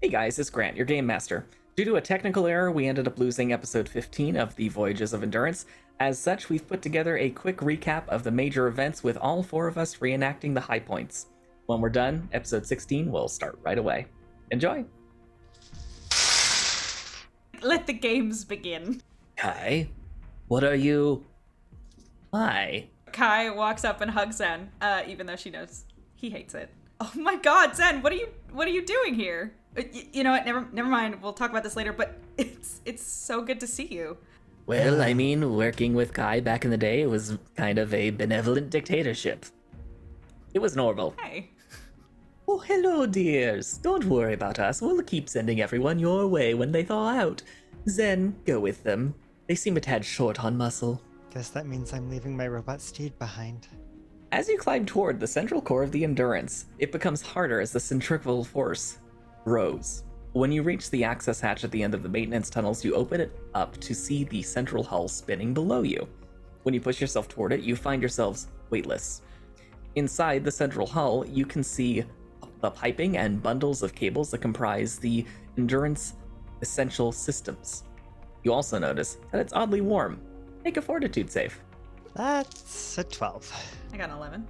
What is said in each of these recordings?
Hey guys, it's Grant, your game master. Due to a technical error, we ended up losing episode 15 of the Voyages of Endurance. As such, we've put together a quick recap of the major events with all four of us reenacting the high points. When we're done, episode 16 will start right away. Enjoy! Let the games begin. Kai, what are you... Why? Kai walks up and hugs Zen, even though she knows he hates it. Oh my god, Zen, what are you doing here? You know what, never mind, we'll talk about this later, but it's so good to see you. Well, I mean, working with Kai back in the day was kind of a benevolent dictatorship. It was normal. Hey. Oh, hello, dears. Don't worry about us. We'll keep sending everyone your way when they thaw out. Zen, go with them. They seem a tad short on muscle. Guess that means I'm leaving my robot steed behind. As you climb toward the central core of the Endurance, it becomes harder as the centrifugal force grows. When you reach the access hatch at the end of the maintenance tunnels, you open it up to see the central hull spinning below you. When you push yourself toward it, you find yourselves weightless. Inside the central hull, you can see the piping and bundles of cables that comprise the Endurance essential systems. You also notice that it's oddly warm. Make a fortitude save. That's a 12. I got an 11.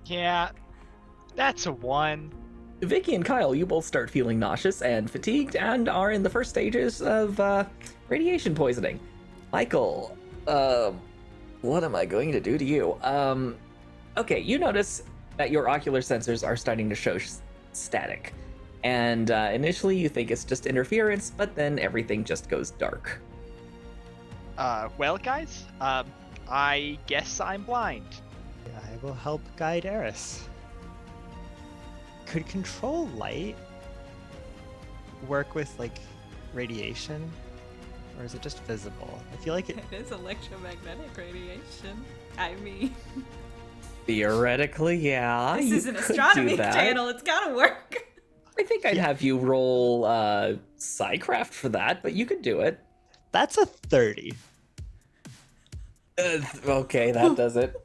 Yeah, that's a 1. Vicky and Kyle, you both start feeling nauseous and fatigued and are in the first stages of radiation poisoning. Michael, what am I going to do to you? Okay, you notice that your ocular sensors are starting to show static. And initially you think it's just interference, but then everything just goes dark. Well, guys, I guess I'm blind. I will help guide Eris. Could control light work with, like, radiation? Or is it just visible? I feel like it... It is electromagnetic radiation. I mean... Theoretically, yeah. This is an you could astronomy do that. channel, it's gotta work! I think I'd have you roll Psycraft for that, but you could do it. That's a 30. Okay, that does it.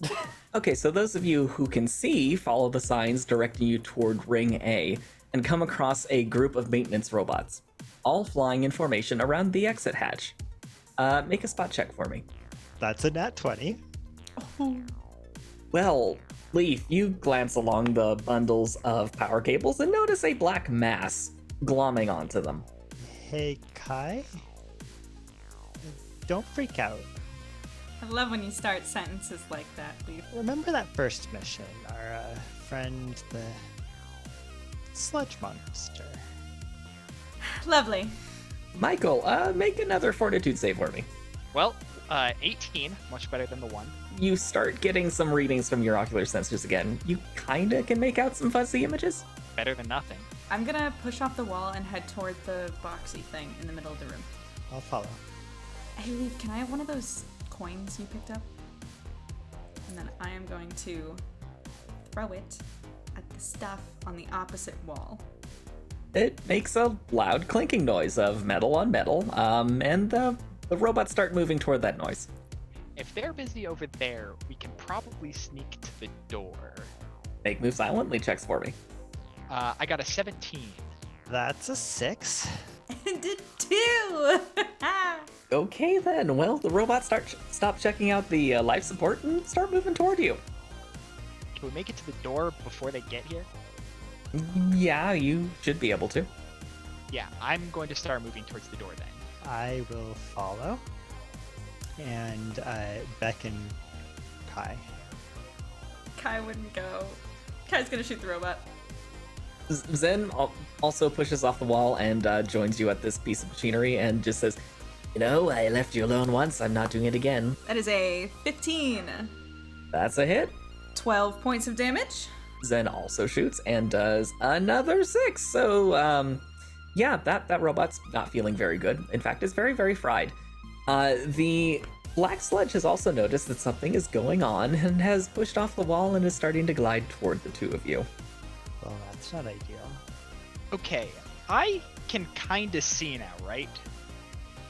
Okay, so those of you who can see, follow the signs directing you toward Ring A and come across a group of maintenance robots, all flying in formation around the exit hatch. Make a spot check for me. That's a nat 20. Well, Leaf, you glance along the bundles of power cables and notice a black mass glomming onto them. Hey, Kai? Don't freak out. I love when you start sentences like that, Leaf. Remember that first mission? Our friend, the sludge monster. Lovely. Michael, make another fortitude save for me. Well, 18, much better than the 1. You start getting some readings from your ocular sensors again. You kinda can make out some fuzzy images. Better than nothing. I'm gonna push off the wall and head toward the boxy thing in the middle of the room. I'll follow. Hey, Leaf, can I have one of those coins you picked up? And then I am going to throw it at the stuff on the opposite wall. It makes a loud clinking noise of metal on metal, and the robots start moving toward that noise. If they're busy over there, we can probably sneak to the door. Make move silently checks for me. I got a 17. That's a 6. And a 2! Okay then, well, the robots stop checking out the life support and start moving toward you. Can we make it to the door before they get here? Yeah, you should be able to. Yeah, I'm going to start moving towards the door then. I will follow and beckon Kai. Kai wouldn't go. Kai's gonna shoot the robot. Zen also pushes off the wall and joins you at this piece of machinery and just says, "You know, I left you alone once, I'm not doing it again." That is a 15. That's a hit. 12 points of damage. Zen also shoots and does another 6. So, yeah, that robot's not feeling very good. In fact, it's very, very fried. The black sludge has also noticed that something is going on and has pushed off the wall and is starting to glide toward the two of you. Well, that's not ideal. Okay, I can kinda see now, right?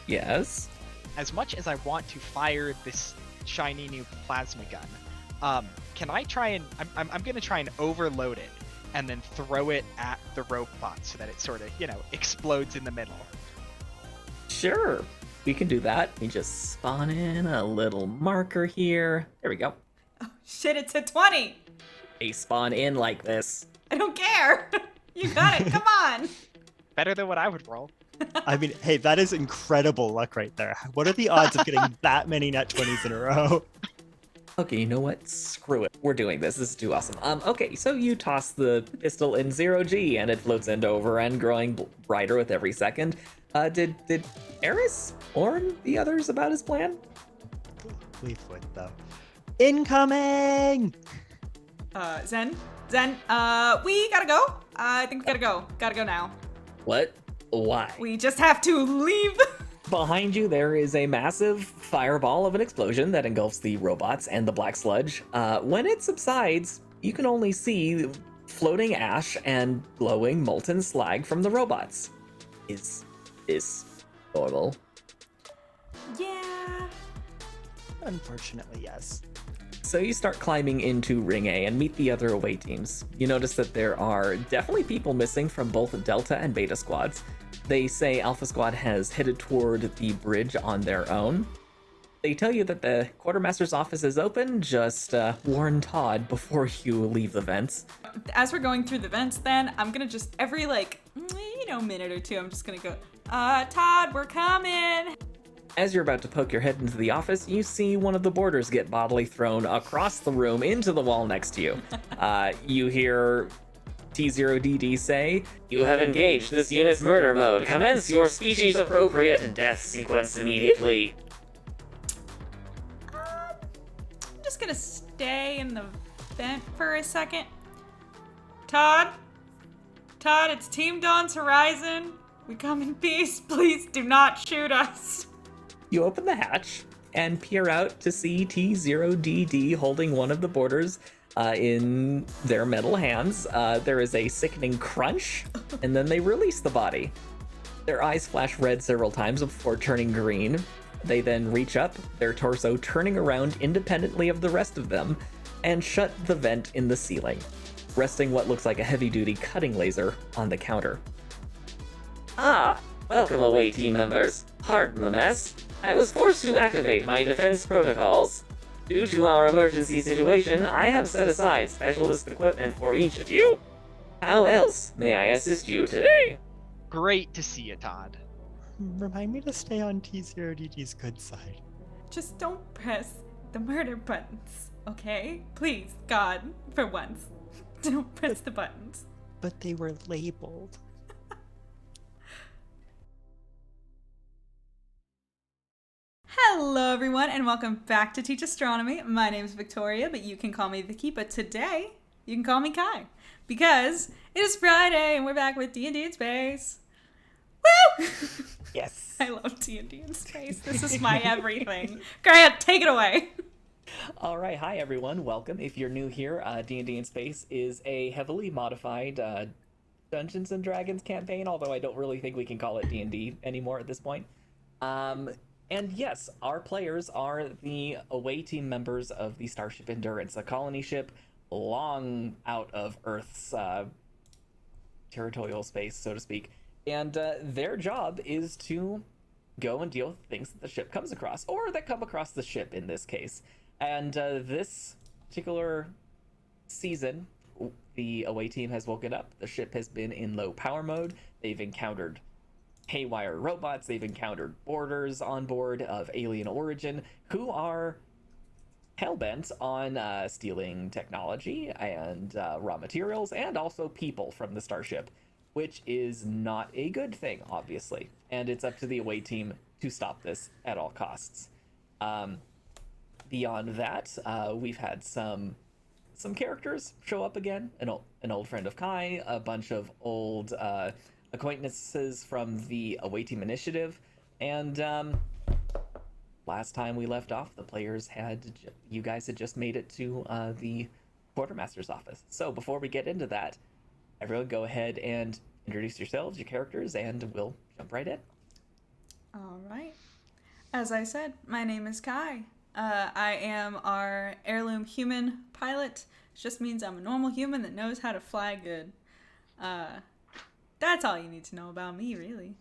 Yes? As much as I want to fire this shiny new plasma gun, can I try and... I'm gonna try and overload it and then throw it at the robot so that it sort of, explodes in the middle. Sure, we can do that. We just spawn in a little marker here. There we go. Oh, shit, it's a 20. They spawn in like this. I don't care. You got it. Come on. Better than what I would roll. I mean, hey, that is incredible luck right there. What are the odds of getting that many nat 20s in a row? Okay, you know what? Screw it. We're doing this. This is too awesome. Okay, so you toss the pistol in 0G and it floats end over and growing brighter with every second. Did Eris warn the others about his plan? Leaf would, though. Incoming! Zen, we gotta go. I think we gotta go. Gotta go now. What? Why? We just have to leave. Behind you, there is a massive fireball of an explosion that engulfs the robots and the black sludge. When it subsides, you can only see floating ash and glowing molten slag from the robots. Is this normal? Yeah. Unfortunately, yes. So you start climbing into Ring A and meet the other away teams. You notice that there are definitely people missing from both Delta and Beta squads. They say Alpha Squad has headed toward the bridge on their own. They tell you that the Quartermaster's office is open, just warn Todd before you leave the vents. As we're going through the vents then, I'm gonna just every minute or two, I'm just gonna go, Todd, we're coming. As you're about to poke your head into the office, you see one of the boarders get bodily thrown across the room into the wall next to you. You hear T0DD say, "You have engaged this unit's murder mode. Commence your species-appropriate death sequence immediately." I'm just gonna stay in the vent for a second. Todd, it's Team Dawn's Horizon. We come in peace. Please do not shoot us. You open the hatch and peer out to see T0DD holding one of the boarders in their metal hands. There is a sickening crunch, and then they release the body. Their eyes flash red several times before turning green. They then reach up, their torso turning around independently of the rest of them, and shut the vent in the ceiling, resting what looks like a heavy-duty cutting laser on the counter. Ah, welcome away, team members. Pardon the mess. I was forced to activate my defense protocols. Due to our emergency situation, I have set aside specialist equipment for each of you. How else may I assist you today? Great to see you, Todd. Remind me to stay on T0DD's good side. Just don't press the murder buttons, okay? Please, God, for once. Don't press the buttons. But they were labeled. Hello everyone and welcome back to Teach Astronomy. My name is Victoria, but you can call me Vicky, but today you can call me Kai because it is Friday and we're back with D&D in Space. Woo! Yes. I love D&D in Space. This is my everything. Grant, take it away. All right, hi everyone, welcome. If you're new here, D&D in Space is a heavily modified Dungeons and Dragons campaign, although I don't really think we can call it D&D anymore at this point. And yes, our players are the away team members of the Starship Endurance, a colony ship long out of Earth's territorial space, so to speak. And their job is to go and deal with things that the ship comes across, or that come across the ship in this case. And this particular season, the away team has woken up. The ship has been in low power mode. They've encountered haywire robots. They've encountered boarders on board of alien origin who are hellbent on stealing technology and raw materials and also people from the starship, which is not a good thing, obviously. And it's up to the away team to stop this at all costs. Beyond that, we've had some characters show up again. An old friend of Kai, a bunch of old acquaintances from the away team initiative, and last time we left off, the players you guys had just made it to the quartermaster's office. So before we get into that, everyone go ahead and introduce yourselves, your characters, and we'll jump right in. All right. As I said, my name is Kai. I am our heirloom human pilot, just means I'm a normal human that knows how to fly good. That's all you need to know about me, really.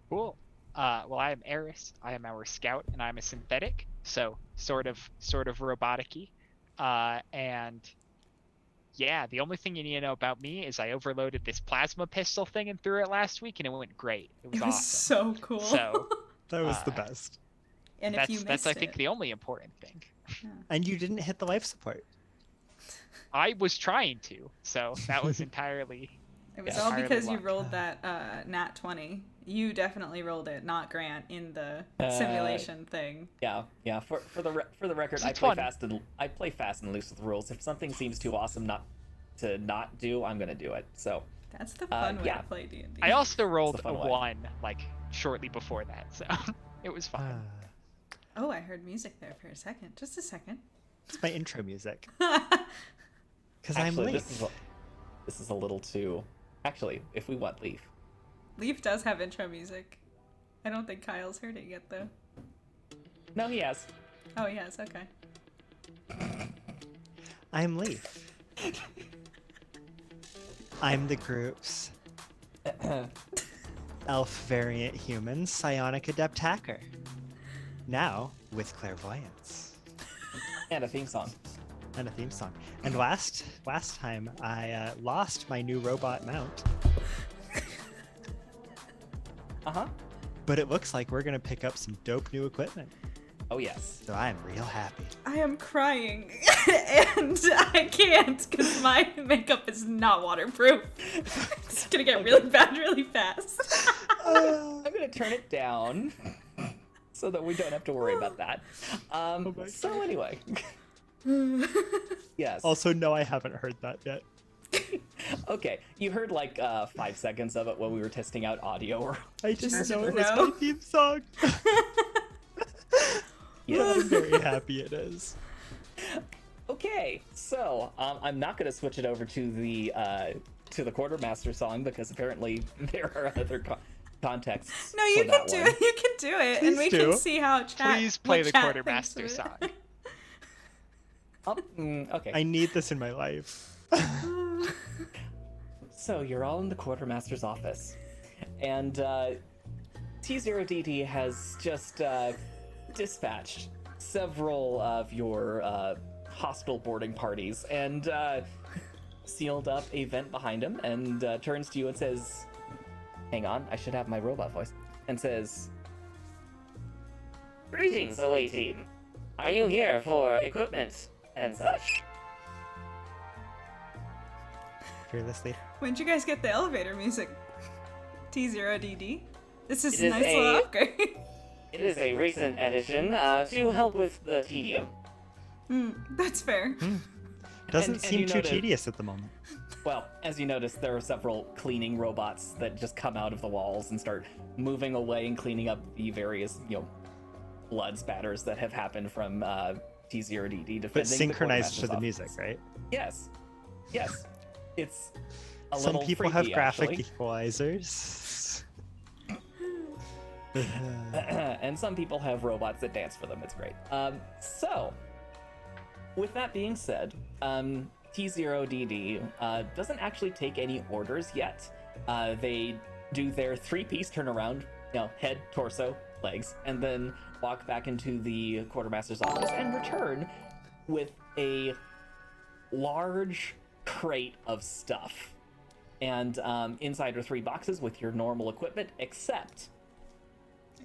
Cool. Well, I am Eris. I am our scout, and I'm a synthetic, so sort of robotic-y. And yeah, the only thing you need to know about me is I overloaded this plasma pistol thing and threw it last week, and it went great. It was awesome. So cool. So That was the best. and if you missed that's I think the only important thing. And you didn't hit the life support. I was trying to, so that was entirely. It was Yeah. all entirely because you luck. rolled that nat 20. You definitely rolled it, not Grant, in the simulation thing. Yeah. For the record, It's I fun. play fast and loose with rules. If something seems too awesome not to not do, I'm gonna do it. So That's the fun way yeah. to play D&D. I also rolled It's a a fun way. 1 like shortly before that, so it was fine. Oh, I heard music there for a second. Just a second. It's my intro music. Because I'm actually, late. this is a little too. Actually, if we want Leaf, Leaf does have intro music. I don't think Kyle's heard it yet, though. no, he has. Oh, yes, okay. I'm Leaf. I'm the group's elf variant human psionic adept hacker. Now with clairvoyance And a theme song. and a theme song. And last time I lost my new robot mount, but it looks like we're gonna pick up some dope new equipment. Oh yes. So I'm real happy. I am crying, and I can't because my makeup is not waterproof. It's gonna get really bad really fast. I'm gonna turn it down so that we don't have to worry about that. So anyway. Yes. Also, no, I haven't heard that yet. Okay, you heard like 5 seconds of it when we were testing out audio. I just Just know it was no. my theme song. Yeah. I'm very happy it is. Okay, so I'm not gonna switch it over to the quartermaster song because apparently there are other contexts. No, you for can that do one. it. You can do it, Please and we do. can see how chat. Please play what the chat quartermaster thinks of song. it. Okay. I need this in my life. So you're all in the quartermaster's office, and T0DD has just dispatched several of your hostile boarding parties and sealed up a vent behind him and turns to you and says, hang on, I should have my robot voice, and says, Greetings, away team. Are you here for equipment and such? Fearlessly. When'd you guys get the elevator music? T0DD? This is It a is nice little a- upgrade. It is a recent addition to help with the tedium. That's fair. Doesn't And seem you too know that- tedious at the moment. well, as you notice, there are several cleaning robots that just come out of the walls and start moving away and cleaning up the various, blood spatters that have happened from T0DD defending But synchronized the to the quartermaster's music, office. right? Yes. It's a Some little people have freaky, graphic actually. equalizers. And some people have robots that dance for them. It's great. So, with that being said, T0DD doesn't actually take any orders yet. They do their 3-piece turnaround, head, torso, legs, and then walk back into the quartermaster's office and return with a large crate of stuff. And inside are 3 boxes with your normal equipment, except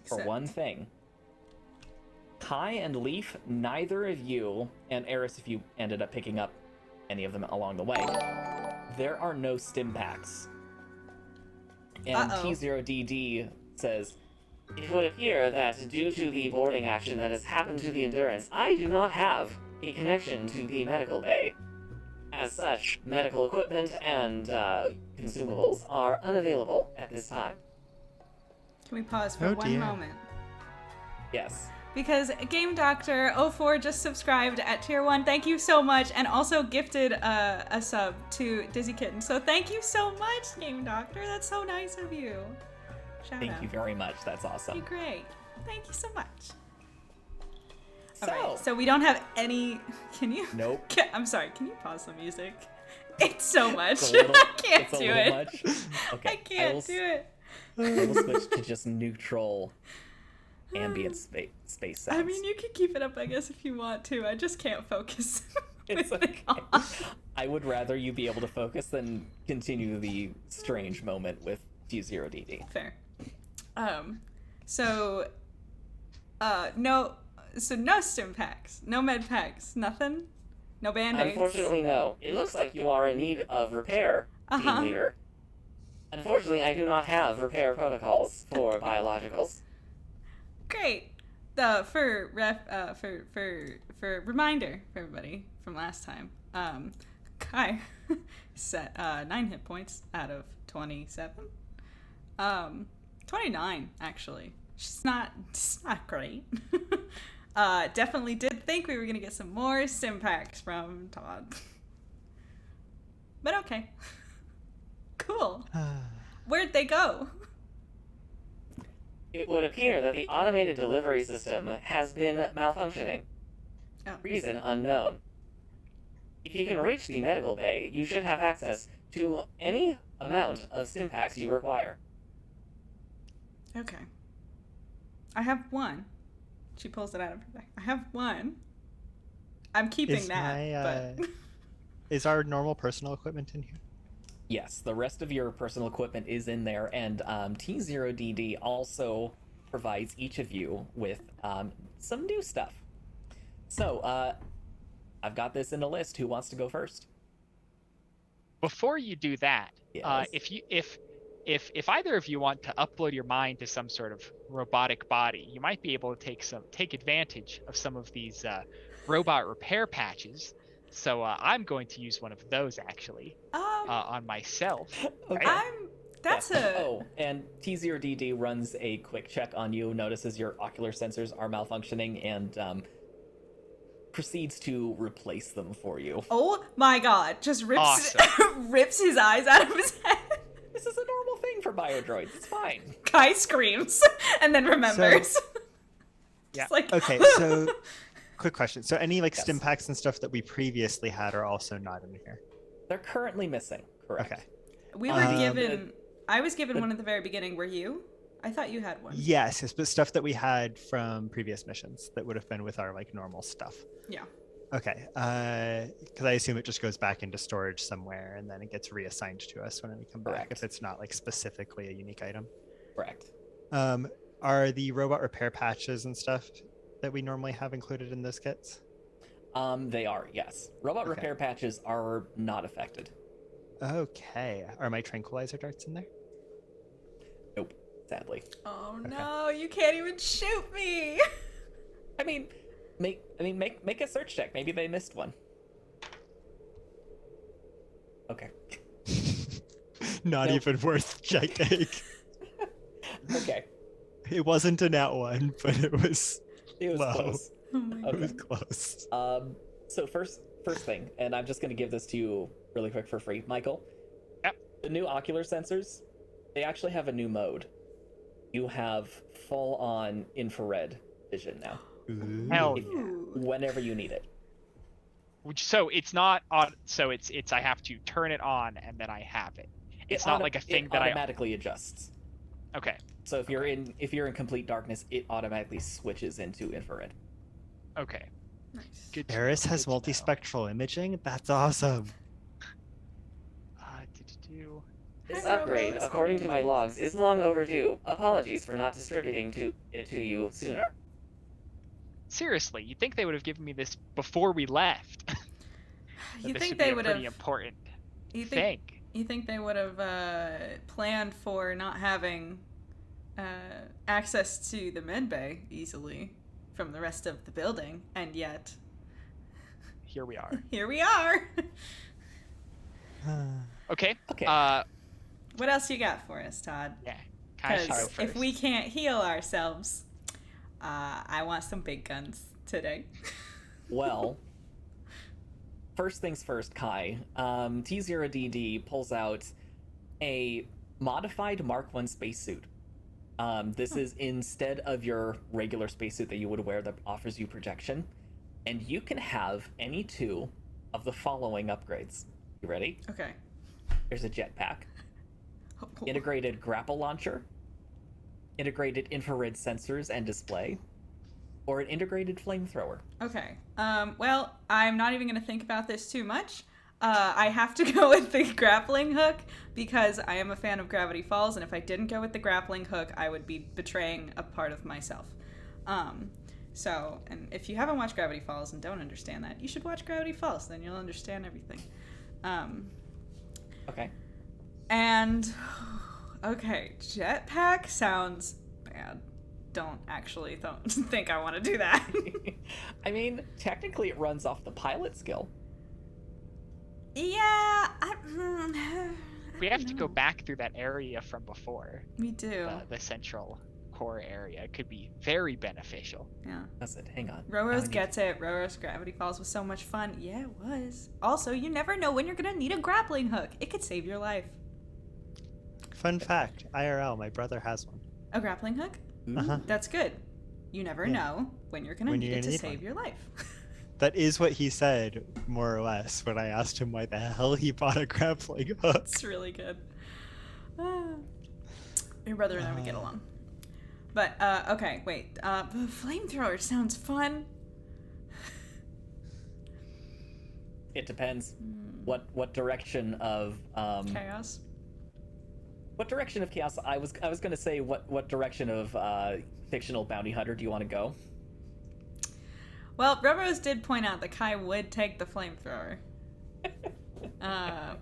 for one thing. Kai and Leaf, neither of you, and Eris, if you ended up picking up any of them along the way, there are no stim packs. And Uh-oh. T0DD says, It would appear that due to the boarding action that has happened to the Endurance, I do not have a connection to the medical bay. As such, medical equipment and consumables are unavailable at this time. Can we pause for Oh, one dear. moment? yes. Because Game Doctor 04 just subscribed at tier 1. Thank you so much, and also gifted a sub to Dizzy Kitten. So thank you so much, Game Doctor. That's so nice of you. Shout Thank out. you very much. That's You're awesome. great. Thank you so much. All right, so we don't have any. Can you? Nope. I'm sorry. Can you pause the music? It's so much. It's a little- I can't it's a do little it. much. Okay. I can't do it. I will switch to just neutral ambient space sounds. I mean, you can keep it up, I guess, if you want to. I just can't focus. It's with it okay. on. I would rather you be able to focus than continue the strange moment with T0DD. Fair. So, no stim packs, no med packs, nothing, no band-aids. Unfortunately, no. It looks like you are in need of repair, team leader. Unfortunately, I do not have repair protocols for biologicals. Great. For reminder for everybody from last time, Kai set 9 hit points out of 27. 29 actually. It's not great. Definitely did think we were gonna get some more stim packs from Todd, but okay. Cool. Where'd they go? It would appear that the automated delivery system has been malfunctioning. Oh. Reason unknown. If you can reach the medical bay, you should have access to any amount of stim packs you require. Okay. I have one. She pulls it out of her bag. I have one. I'm keeping Is that, but Is our normal personal equipment in here? Yes, the rest of your personal equipment is in there, and T0DD also provides each of you with some new stuff. So, I've got this in a list. Who wants to go first? Before you do that, Yes. if either of you want to upload your mind to some sort of robotic body, you might be able to take advantage of some of these robot repair patches. So I'm going to use one of those actually on myself. Okay. That's and T0DD runs a quick check on you, notices your ocular sensors are malfunctioning, and proceeds to replace them for you. Oh my god, just rips Awesome. rips his eyes out of his head. This is a normal thing for biodroids. It's fine. Kai screams and then remembers. Yeah. Just like, Okay, so quick question. So any Yes. stim packs and stuff that we previously had are also not in here. They're currently missing. Correct. Okay. we were Um, given. I was given one at the very beginning. Were you? I thought you had one. Yes, but stuff that we had from previous missions that would have been with our normal stuff. Yeah. Okay. Because I assume it just goes back into storage somewhere and then it gets reassigned to us when we come back Correct. if it's not specifically a unique item. Correct. Are the robot repair patches and stuff that we normally have included in those kits? They are, yes. Robot Okay. repair patches are not affected. Okay. Are my tranquilizer darts in there? Nope, sadly. Oh Okay. no, you can't even shoot me. I mean, make a search check. Maybe they missed one. Okay. Not Nope. even worth checking. Okay. It wasn't a nat one, but it was It was low. close. Oh my It was Okay. close. So first thing, and I'm just gonna give this to you really quick for free, Michael. Yep. The new ocular sensors, they actually have a new mode. You have full-on infrared vision now, Ooh. Hell If- yeah. whenever you need it. So it's not on. So it's I have to turn it on and then I have it. It's not like a thing that I. automatically adjusts. Okay. So if you're in complete darkness, it automatically switches into infrared. Okay. Nice. Good. to Eris know, has good to know. multispectral imaging? That's awesome. Do-do-do. This Hi, upgrade, robots. according to my logs, is long overdue. Apologies for not distributing it to you sooner. Seriously, you'd think they would have given me this before we left. That You this think would be they a would pretty have? important You thing. think they would have planned for not having access to the med bay easily from the rest of the building, and yet Here we are. here we are. Okay. Okay. What else you got for us, Todd? Yeah. Kai should go Because if first. we can't heal ourselves, I want some big guns today. Well, first things first, Kai. T0DD pulls out a modified Mark I spacesuit. This is instead of your regular spacesuit that you would wear that offers you projection. and you can have any two of the following upgrades. You ready? Okay. There's a jetpack, integrated grapple launcher, integrated infrared sensors and display, or an integrated flamethrower. Okay. Well, I'm not even going to think about this too much. I have to go with the grappling hook because I am a fan of Gravity Falls, and if I didn't go with the grappling hook, I would be betraying a part of myself. So, and if you haven't watched Gravity Falls and don't understand that, you should watch Gravity Falls, then you'll understand everything. Okay. And, okay, jetpack sounds bad. Don't actually think I want to do that. I mean, technically it runs off the pilot skill. Yeah, We have to go back through that area from before. we do. The central core area could be very beneficial. Yeah. That's it. Hang on. Rorose gets it. Rorose Gravity Falls was so much fun. Yeah, it was. Also, you never know when you're gonna need a grappling hook. It could save your life. Fun fact, IRL, my brother has one. A grappling hook? Uh-huh. That's good. You never Yeah. know when you're gonna When need you're it gonna to need save one. your life. That is what he said, more or less, when I asked him why the hell he bought a grappling hook. It's really good. Your brother and I would get along. But, okay, wait. Flamethrower sounds fun. It depends. What direction of Chaos. what direction of chaos? I was gonna say what direction of fictional bounty hunter do you want to go? Well, Rubros did point out that Kai would take the flamethrower.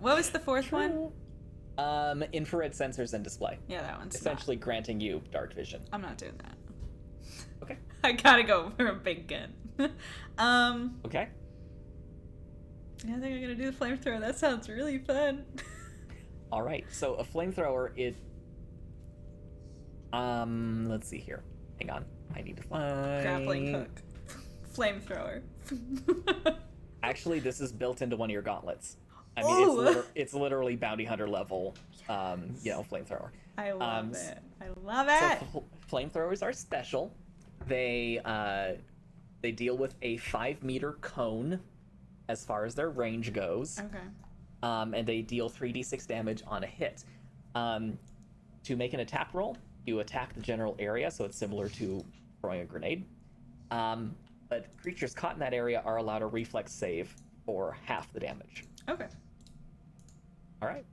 What was the fourth one? Infrared sensors and display. Yeah, that one's Essentially granting you dark vision. I'm not doing that. Okay. I gotta go for a big gun. Okay. Yeah, I think I'm gonna do the flamethrower. That sounds really fun. All right. So a flamethrower, let's see here. Hang on. I need to find Grappling hook. Flamethrower. Actually, this is built into one of your gauntlets. I mean, Oh! it's literally bounty hunter level, flamethrower. I love s- it. I love it. So flamethrowers are special. They deal with a 5-meter cone as far as their range goes, Okay. and they deal 3d6 damage on a hit. To make an attack roll, you attack the general area, so it's similar to throwing a grenade. But creatures caught in that area are allowed a reflex save for half the damage. Okay. All right,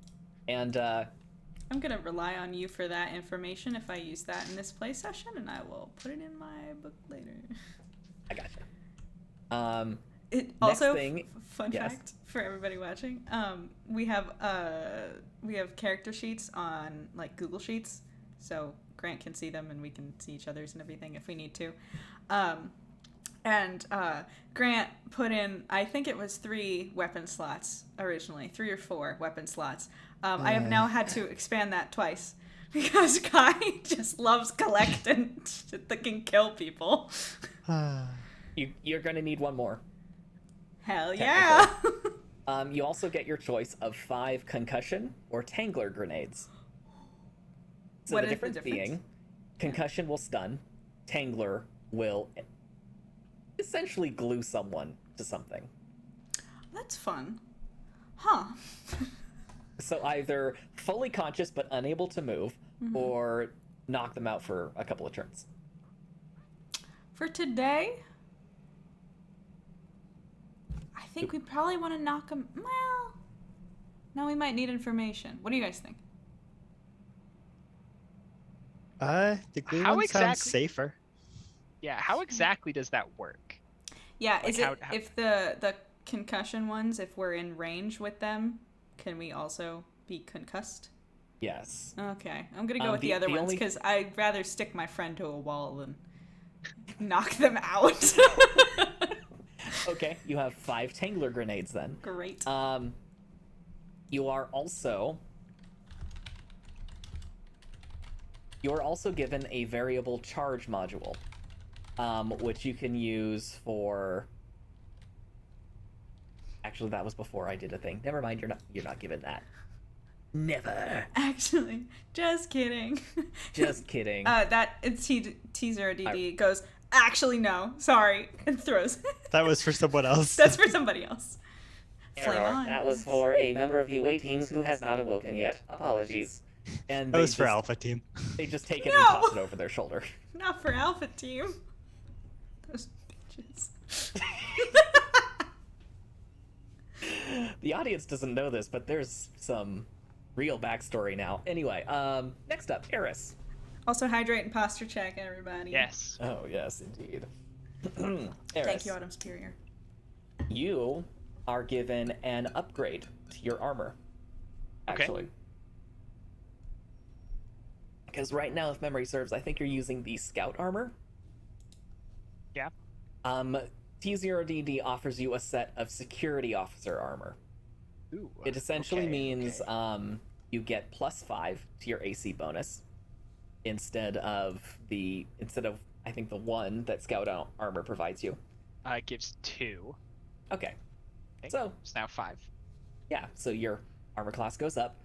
and I'm gonna rely on you for that information if I use that in this play session, and I will put it in my book later. I gotcha. It also thing- fun yes. fact for everybody watching. We have character sheets on like Google Sheets, so Grant can see them and we can see each other's and everything if we need to. And Grant put in, I think it was 3 weapon slots originally, 3 or 4 weapon slots. I have now had to expand that twice because Kai just loves collecting shit that can kill people. You're gonna need one more. Hell yeah! You also get your choice of 5 concussion or tangler grenades. So What the is the difference difference? being, concussion will stun, tangler will essentially glue someone to something. That's fun. Huh. So either fully conscious but unable to move, or knock them out for a couple of turns. For today, I think we probably want to knock them. Well, no, we might need information. What do you guys think? The glue How one sounds exactly- safer. Yeah, how exactly does that work? Yeah, Like is it how- if the concussion ones, if we're in range with them, can we also be concussed? Yes. Okay, I'm gonna go with the- the other the ones only- because I'd rather stick my friend to a wall than knock them out. Okay, you have 5 tangler grenades then. Great. You are also given a variable charge module, which you can use for. Actually, that was before I did a thing. Never mind. You're not given that. Never. Actually, just kidding. Just kidding. That teaser DD goes, Actually, no. Sorry. And throws. That was for someone else. That's for somebody else. Flame Error. on. That was for a member of UA teams who has not awoken yet. Apologies. And That they was for just- Alpha Team. They just take it No! and toss it over their shoulder. Not for Alpha Team. Those bitches. The audience doesn't know this, but there's some real backstory now. Anyway, next up, Eris. Also, hydrate and posture check, everybody. Yes. Oh, yes, indeed. Thank Eris, you, Autumn Superior. you are given an upgrade to your armor. Okay. Actually. Because right now, if memory serves, I think you're using the scout armor. Yeah. T0DD offers you a set of security officer armor. Ooh. It essentially okay, means okay. You get +5 to your AC bonus instead of I think the 1 that scout armor provides you. It gives 2. Okay. Okay, So it's now 5. yeah, so your armor class goes up.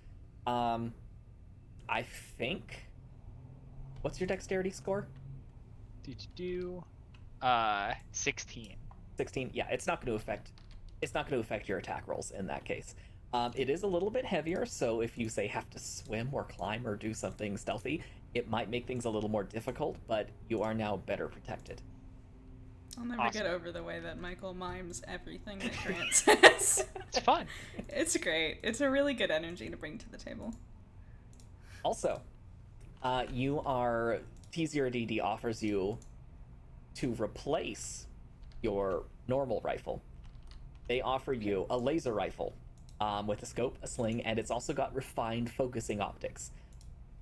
I think. What's your dexterity score? 16. 16. Yeah, it's not going to affect your attack rolls in that case. It is a little bit heavier, so if you say have to swim or climb or do something stealthy, it might make things a little more difficult, but you are now better protected. I'll never Awesome. get over the way that Michael mimes everything that Grant says. It's fun. It's great. It's a really good energy to bring to the table. Also, T0DD offers you to replace your normal rifle. They offer you a laser rifle with a scope, a sling, and it's also got refined focusing optics,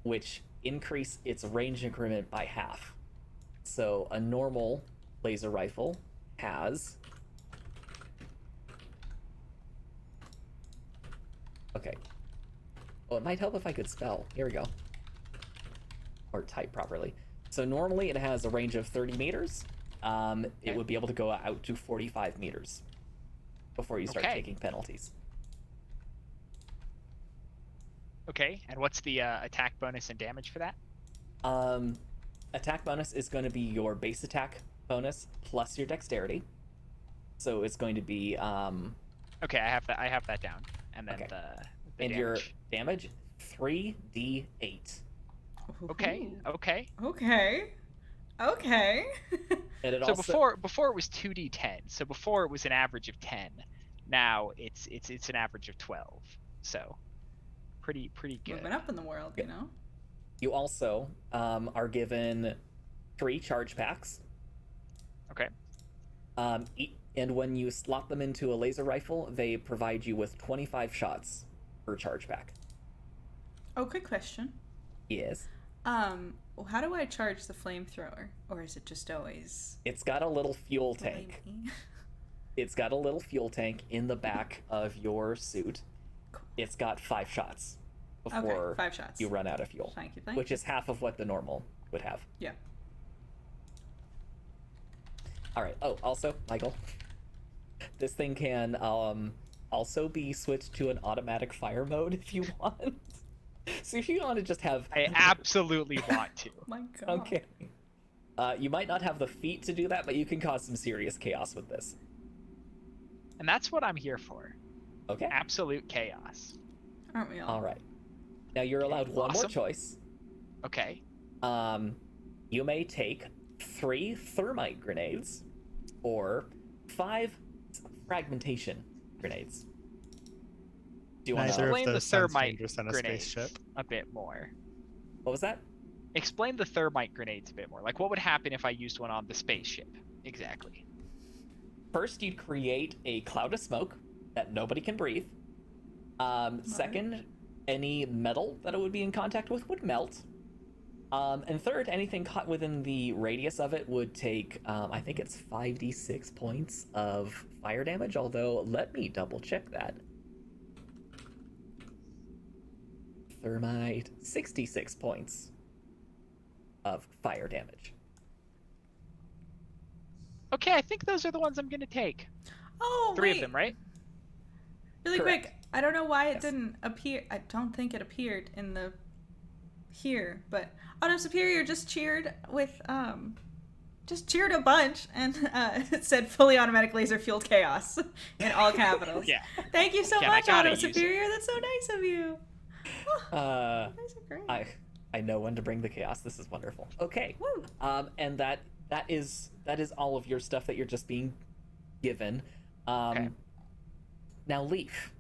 which increase its range increment by half. So a normal laser rifle has... Okay. Well, it might help if I could spell. Here we go. Or type properly. So normally it has a range of 30 meters. It would be able to go out to 45 meters before you start taking penalties. Okay, and what's the attack bonus and damage for that? Attack bonus is going to be your base attack bonus plus your dexterity. So it's going to be Okay, I have that down. And then Okay. the and damage. your damage 3d8. Okay, okay. Okay. Okay. And it So also before it was 2d10. So before it was an average of 10. Now it's an average of 12. So pretty good. Moving up in the world, you know? you also are given 3 charge packs. Okay. And when you slot them into a laser rifle, they provide you with 25 shots per charge pack. Oh, quick question. Yes. How do I charge the flamethrower? Or is it just always It's got a little fuel tank. flamey? It's got a little fuel tank in the back of your suit. It's got 5 shots before Okay, 5 shots. you run out of fuel, Thank you. which is half of what the normal would have. Yeah. All right. Oh, also, Michael, this thing can also be switched to an automatic fire mode if you want. So if you want to just have... I absolutely want to. Oh my god. Okay. You might not have the feet to do that, but you can cause some serious chaos with this. And that's what I'm here for. Okay. Absolute chaos. Aren't we all? All right. Now you're allowed one more Awesome. choice. Okay. You may take 3 thermite grenades or 5 fragmentation grenades. Do you want Neither to... of Explain the those sounds thermite dangerous on a grenades spaceship. a bit more. What was that? Explain the thermite grenades a bit more. Like, what would happen if I used one on the spaceship? Exactly. First, you'd create a cloud of smoke that nobody can breathe. Second, any metal that it would be in contact with would melt. And third, anything caught within the radius of it would take, I think it's 5d6 points of fire damage, although let me double check that. Thermite, 66 points of fire damage. Okay, I think those are the ones I'm gonna take. Oh, 3 wait. of them, right? Really Correct. quick. I don't know why it Yes. didn't appear. I don't think it appeared in the here, but Autumn Superior just cheered with just cheered a bunch and it said fully automatic laser fueled chaos in all capitals. Yeah. Thank you so Again, I much, gotta Auto use Superior. That's so nice of you. You Uh, guys are great. I know when to bring the chaos. This is wonderful. Okay. Woo. And that is all of your stuff that you're just being given. Okay. Now, Leaf,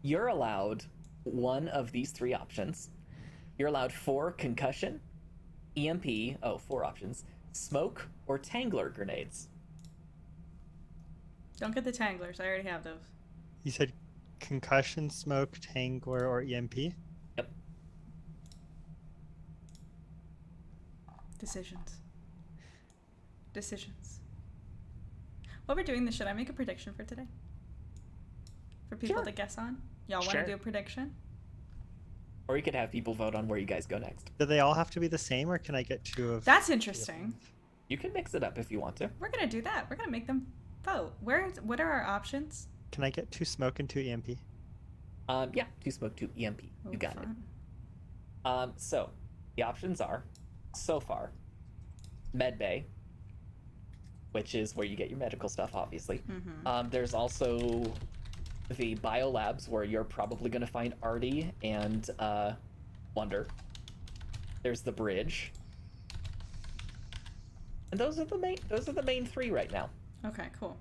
you're allowed one of these three options. You're allowed 4 concussion, EMP, 4 options, smoke, or tangler grenades. Don't get the tanglers. I already have those. You said concussion, smoke, tangler, or EMP? Yep. Decisions. While we're doing this, should I make a prediction for today? For people Sure. to guess on? Y'all want Sure. to do a prediction? Or you could have people vote on where you guys go next. Do they all have to be the same, or can I get 2 of? That's interesting. You can mix it up if you want to. We're gonna do that. We're gonna make them vote. What are our options? Can I get 2 smoke and 2 EMP? Yeah, 2 smoke, 2 EMP. Oh, You got fun. it. So the options are, so far, medbay, which is where you get your medical stuff, obviously. Mm-hmm. There's also the biolabs, where you're probably going to find Artie and Wonder. There's the bridge, and those are the main 3 right now. Okay, cool.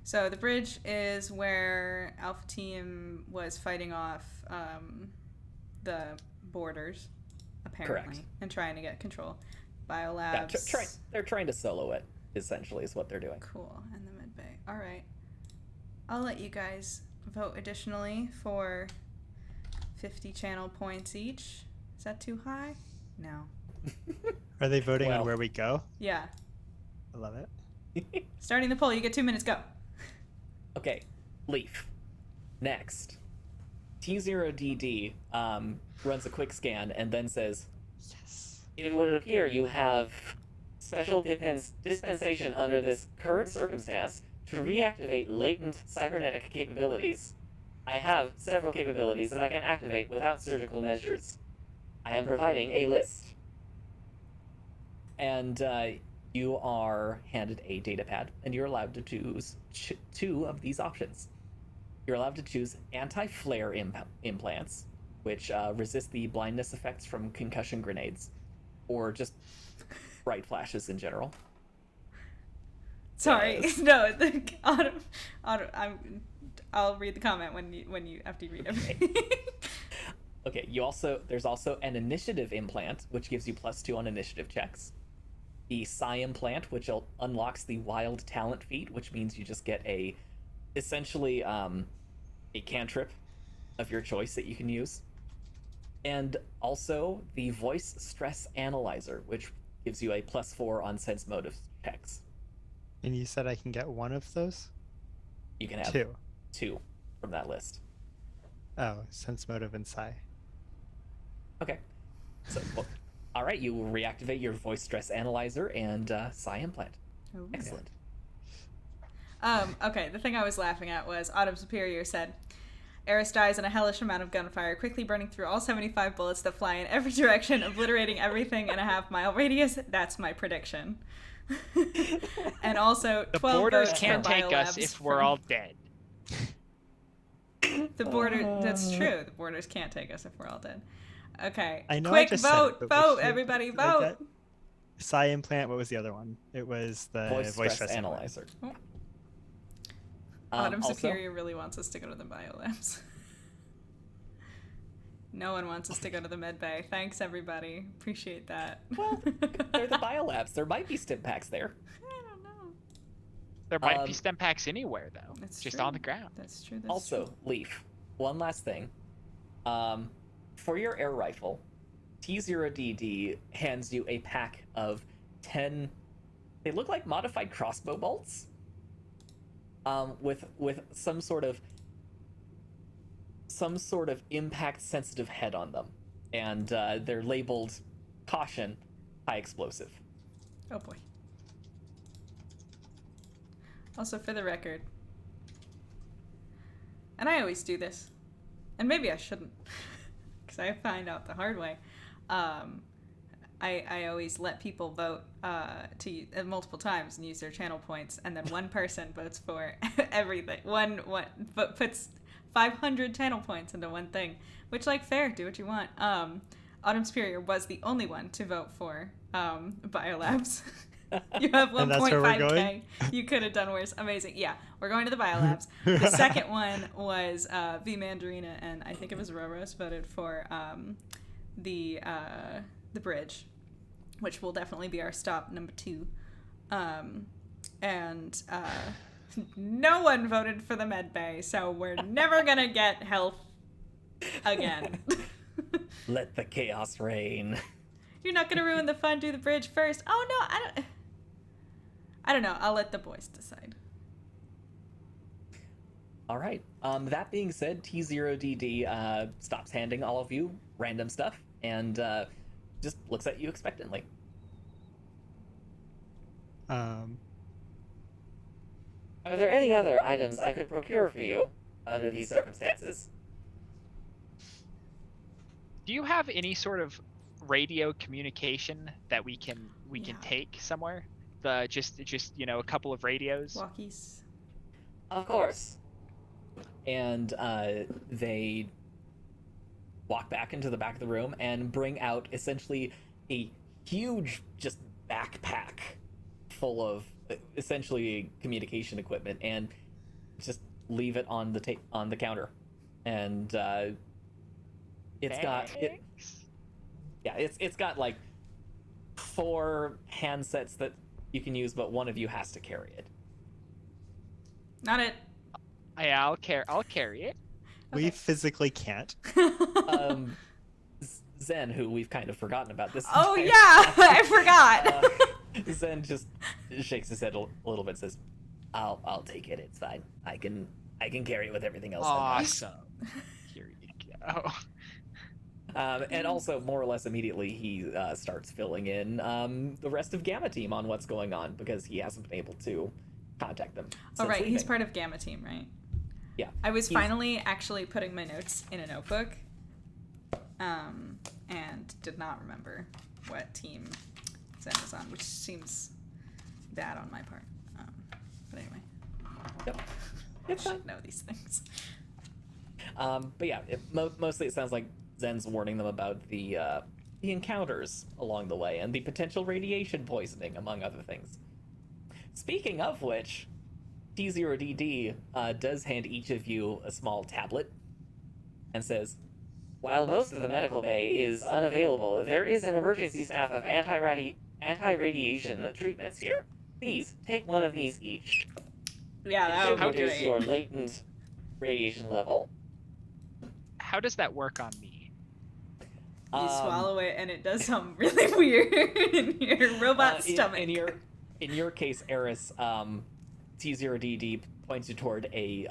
So the bridge is where Alpha Team was fighting off the borders, apparently, Correct. and trying to get control. Yeah, Biolabs. they're trying to solo it, essentially, is what they're doing. Cool. And the mid bay. All right. I'll let you guys vote additionally for 50 channel points each. Is that too high? No. Are they voting Well. on where we go? Yeah. I love it. Starting the poll. You get 2 minutes. Go. Okay, Leaf. Next. T0DD runs a quick scan and then says, Yes. It would appear you have special dispensation under this current circumstance to reactivate latent cybernetic capabilities. I have several capabilities that I can activate without surgical measures. I am providing a list. and you are handed a datapad, and you're allowed to choose 2 of these options. You're allowed to choose anti-flare implants, which resist the blindness effects from concussion grenades, or just bright flashes in general. Sorry, Yes. no. I'll read the comment when you after you read everything. Okay, there's also an initiative implant, which gives you +2 on initiative checks. The Psi implant, which unlocks the wild talent feat, which means you just get essentially a cantrip of your choice that you can use. And also the voice stress analyzer, which gives you a +4 on sense motive checks. And you said I can get 1 of those? You can have 2. 2 from that list. Oh, sense motive and psi. Okay. So, all right, you will reactivate your voice stress analyzer and Psi implant. Ooh. Excellent. Okay, the thing I was laughing at was Autumn Superior said, Eris dies in a hellish amount of gunfire, quickly burning through all 75 bullets that fly in every direction, obliterating everything in a half-mile radius. That's my prediction. And also, The 12 borders votes can't for take us biolabs if we're from- all dead. The border. That's true. The borders can't take us if we're all dead. Okay. I know I Quick just said vote, it, but vote, which- everybody, did I vote. get? Psi implant, what was the other one? It was the Voice voice stress stress analyzer. Oh. Autumn Also- Superior really wants us to go to the biolabs. No one wants us to go to the med bay. Thanks, everybody. Appreciate that. Well, they're the biolabs. There might be stim packs there. I don't know. There might be Um, stem packs anywhere though, That's just true. on the ground. That's true. That's Also, true. Leaf, one last thing. For your air rifle, T0DD hands you a pack of 10. They look like modified crossbow bolts. With some sort of impact sensitive head on them, and they're labeled "Caution, High Explosive." Oh boy. Also, for the record, and I always do this, and maybe I shouldn't, because I find out the hard way. I always let people vote multiple times and use their channel points, and then one person votes for everything. One puts 500 channel points into one thing, which, like, fair, do what you want. Autumn Superior was the only one to vote for biolabs. You have And that's where we're 1.5k. going? You could have done worse. Amazing. Yeah, we're going to the biolabs. The second one was V Mandarina, and I think it was Roros voted for the bridge, which will definitely be our stop number 2. And no one voted for the med bay, so we're never gonna get health again. Let the chaos reign. You're not gonna ruin the fun. Do the bridge first. Oh no, I don't know. I'll let the boys decide. All right. That being said, T0DD stops handing all of you random stuff and just looks at you expectantly. Are there any other items I could procure for you under these circumstances? Do you have any sort of radio communication that we can Yeah. take somewhere? Just a couple of radios. Walkies. Of course. And they walk back into the back of the room and bring out essentially a huge just backpack full of essentially communication equipment, and just leave it on the counter. And it's got like 4 handsets that you can use, but one of you has to carry it. Not it. Yeah, I'll carry it. We Okay. physically can't. Zen, who we've kind of forgotten about this. Oh entire yeah, time, I forgot. Zen just shakes his head a little bit, says, "I'll take it. It's fine. I can carry it with everything else." Awesome. Here you go. And also, more or less immediately, he starts filling in the rest of Gamma Team on what's going on, because he hasn't been able to contact them. Oh since right, he's leaving. part of Gamma Team, right? Yeah. I was He's- finally actually putting my notes in a notebook, and did not remember what team Zen was on, which seems bad on my part. But anyway, Yep. I It's fine. should know these things. But yeah, mostly it sounds like Zen's warning them about the encounters along the way and the potential radiation poisoning, among other things. Speaking of which, T0DD does hand each of you a small tablet and says, While most of the medical bay is unavailable, there is an emergency staff of anti-radiation treatments here. Please, take one of these each. Yeah, It that should would be reduce great. your latent radiation level. How does that work on me? You swallow it, and it does something really weird in your robot stomach. In your case, Eris, T0DD points you toward a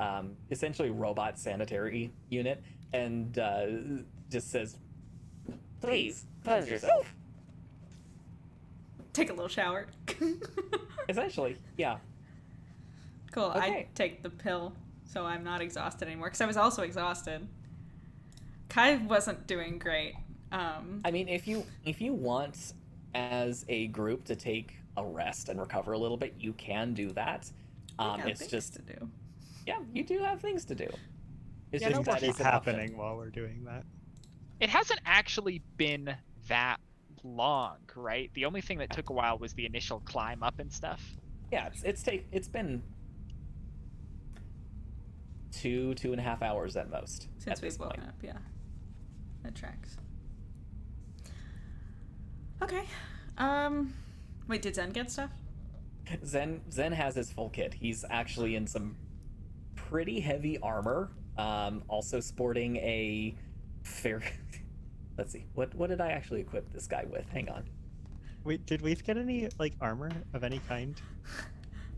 essentially robot sanitary unit and just says, Please, cleanse yourself. Take a little shower. essentially, yeah. Cool. I Okay. take the pill, so I'm not exhausted anymore. Because I was also exhausted. Kai wasn't doing great. I mean, if you want as a group to take a rest and recover a little bit, you can do that. I got It's things just to do. yeah, you do have things to do. It's Yeah, just no That worries. is happening while we're doing that. It hasn't actually been that long, right? The only thing that took a while was the initial climb up and stuff. Yeah, it's been 2.5 hours at most. Since at this we've woken point. up, yeah. That tracks. Okay. Wait, did Zen get stuff? Zen has his full kit. He's actually in some pretty heavy armor. Also sporting a fair. Let's see. What did I actually equip this guy with? Hang on. Wait, did we get any like armor of any kind?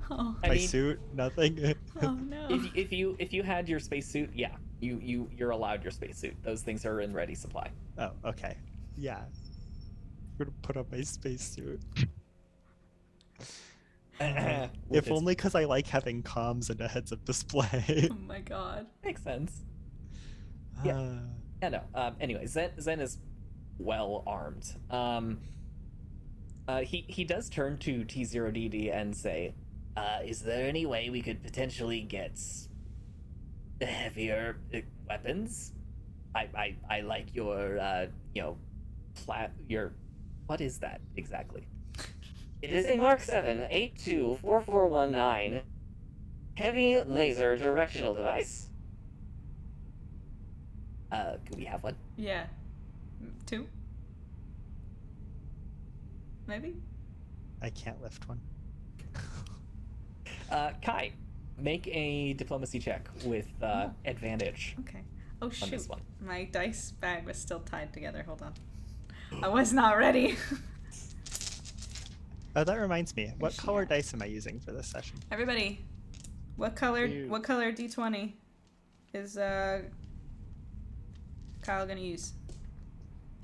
Oh, I My mean- suit, nothing. oh no. If you had your spacesuit, yeah, you're allowed your spacesuit. Those things are in ready supply. Oh, okay. Yeah. I'm gonna put on my spacesuit. With If its- only because I like having comms and a heads-up display. Oh my god. makes sense. Yeah. Yeah, no. Anyway, Zen is well armed. He does turn to T0DD and say, is there any way we could potentially get heavier weapons? I like your, your... What is that exactly? It is a Mark 7 824419 heavy laser directional device. Could we have one? Yeah. 2? Maybe? I can't lift one. Kai, make a diplomacy check with advantage Okay. Oh, on shoot. this one. My dice bag was still tied together. Hold on. I was not ready. Oh, that reminds me. What She color has. dice am I using for this session? Everybody, what color Ew. D20 is Kyle gonna use?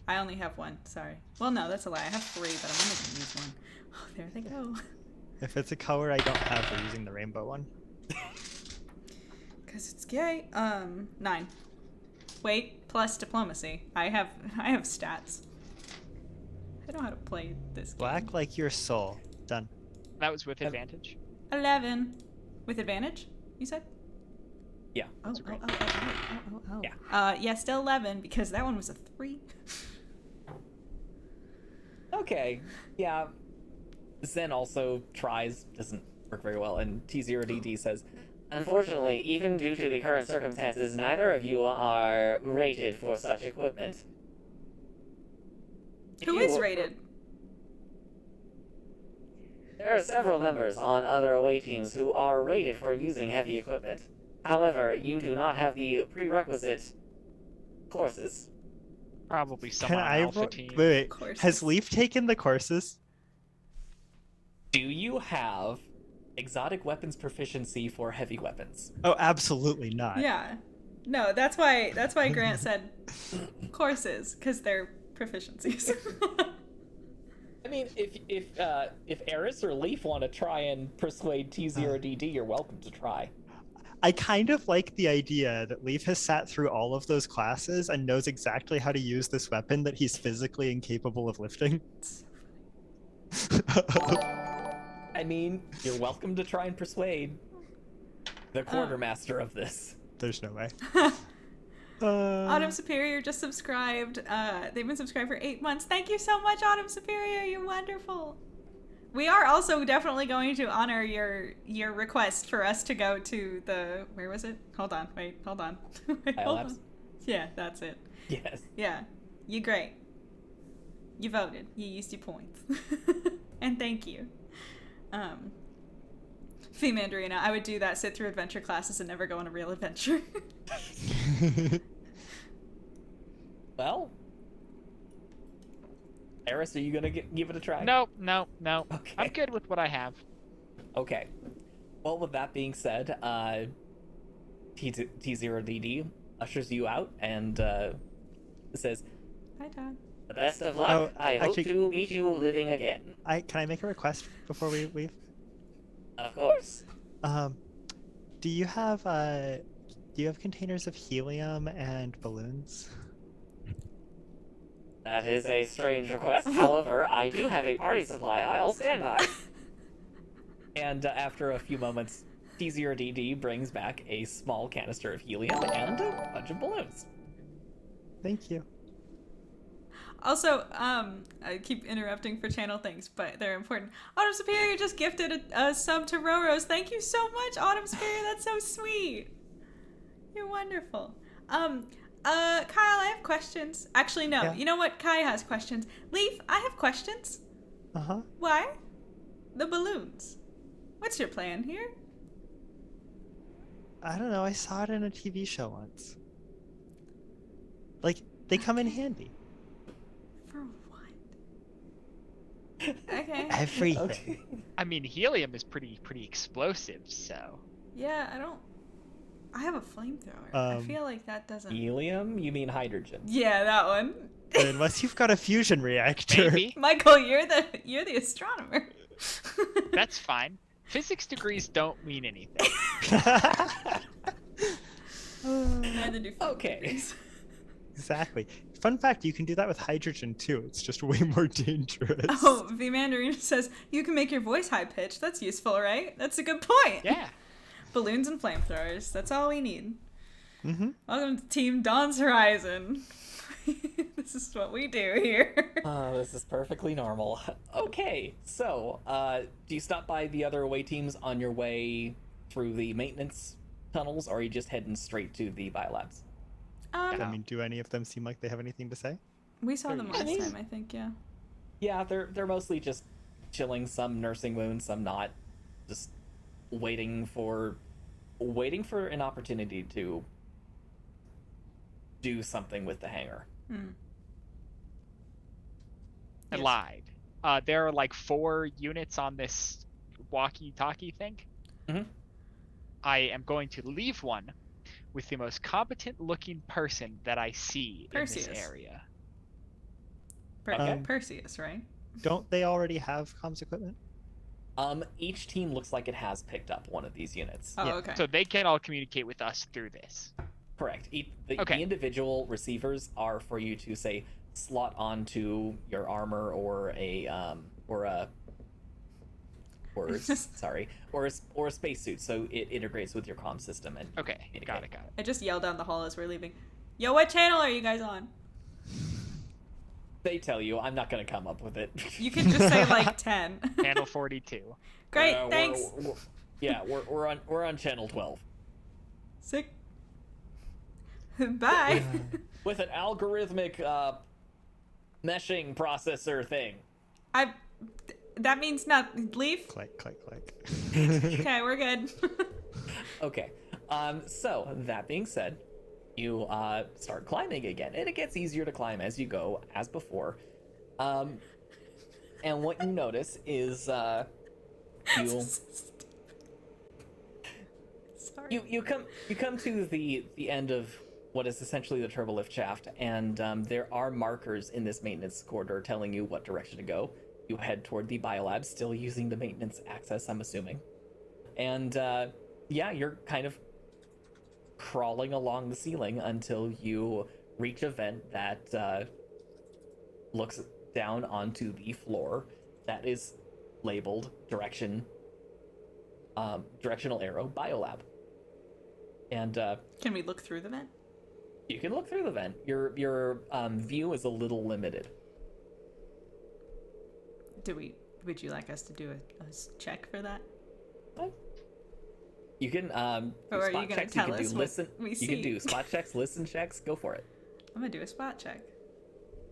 I only have one, sorry. Well, no, that's a lie. I have 3, but I'm only gonna use 1. Oh, there they go. If it's a color I don't have, we're using the rainbow one. Cause it's gay. 9. Wait, plus diplomacy. I have stats. I know how to play this game. Black like your soul. Done. That was with advantage. 11. With advantage, you said? Yeah. Oh, That's great. oh. Yeah. Yeah, still 11 because that one was a 3. Okay. Yeah. Zen also tries, doesn't work very well, and T0DD says, Unfortunately, even due to the current circumstances, neither of you are rated for such equipment. If Who you- is rated? There are several members on other away teams who are rated for using heavy equipment. However, you do not have the prerequisite courses. Probably Can someone on I Alpha ro- team. wait, Courses. has Leaf taken the courses? do you have exotic weapons proficiency for heavy weapons? Oh, absolutely not. Yeah. No, that's why Grant said courses, because they're proficiencies. I mean, if Eris or Leaf want to try and persuade T0DD, you're welcome to try. I kind of like the idea that Leaf has sat through all of those classes and knows exactly how to use this weapon that he's physically incapable of lifting. I mean, you're welcome to try and persuade the quartermaster of this. There's no way. Autumn Superior just subscribed. They've been subscribed for 8 months. Thank you so much, Autumn Superior. You're wonderful. We are also definitely going to honor your request for us to go to the... Where was it? Hold on. Wait, hold on. Wait, hold Biolabs? on. Yeah, that's it. Yes. Yeah. You're great. You voted. You used your points. And thank you. Fee Mandarina, I would do that, sit through adventure classes and never go on a real adventure. Well, Eris, are you gonna give it a try? No. Okay. I'm good with what I have. Okay. Well, with that being said, T0DD ushers you out and says, Hi, Todd. The best of luck. Oh, I hope actually- to meet you living again. Can I make a request before we leave? Of course. Do you have containers of helium and balloons? That is a strange request. However, I do have a party supply. I'll stand by. and after a few moments, T0DD brings back a small canister of helium and a bunch of balloons. Thank you. Also, I keep interrupting for channel things, but they're important. Autumn Superior just gifted a sub to Roros. Thank you so much, Autumn Superior. That's so sweet. You're wonderful. Kyle, I have questions. Actually, no. Yeah. You know what? Kai has questions. Leaf, I have questions. Uh-huh. Why? The balloons. What's your plan here? I don't know. I saw it in a TV show once. Like, they come in handy. For what? Okay. Everything. Okay. I mean, helium is pretty explosive, so Yeah, I have a flamethrower. I feel like that doesn't... Helium? You mean hydrogen? Yeah, that one. But unless you've got a fusion reactor. maybe Michael, you're the astronomer. that's fine. Physics degrees don't mean anything. Neither do flame Okay. degrees. Exactly. Fun fact, you can do that with hydrogen too. It's just way more dangerous. Oh, V Mandarin says you can make your voice high pitched. That's useful, right? That's a good point. Yeah. Balloons and flamethrowers. That's all we need. Mm-hmm. Welcome to Team Dawn's Horizon. This is what we do here. This is perfectly normal. Okay, so, do you stop by the other away teams on your way through the maintenance tunnels, or are you just heading straight to the biolabs? I mean, do any of them seem like they have anything to say? We saw them last Yeah. time, I think, yeah. Yeah, they're mostly just chilling, some nursing wounds, some not. Just waiting for an opportunity to do something with the hangar. I Yes. lied. There are like 4 units on this walkie-talkie thing. Mhm. I am going to leave one with the most competent-looking person that I see in Perseus. this area. Okay. Perseus, right? Don't they already have comms equipment? Each team looks like it has picked up one of these units. Oh, Yeah. okay. So they can all communicate with us through this. Correct. The Okay. individual receivers are for you to say slot onto your armor or a spacesuit, so it integrates with your comm system and Okay, communicate. got it. I just yelled down the hall as we're leaving. Yo, what channel are you guys on? They tell you. I'm not gonna come up with it. You can just say like 10. Channel 42. Great, We're- thanks. we're on channel 12 Sick. Bye. with an algorithmic meshing processor thing. That means not leave. Click, click, click. Okay, we're good. Okay. So that being said, you start climbing again, and it gets easier to climb as you go, as before. And what you notice is Sorry. you come to the end of what is essentially the turbolift shaft, and there are markers in this maintenance corridor telling you what direction to go. You head toward the biolab, still using the maintenance access, I'm assuming. And yeah, you're kind of crawling along the ceiling until you reach a vent that looks down onto the floor that is labeled directional arrow biolab. And Can we look through the vent? you can look through the vent. Your view is a little limited. Would you like us to do a check for that? You can do Or are you spot gonna checks. You tell can us do what listen. we You see? can do spot checks, listen checks. Go for it. I'm gonna do a spot check.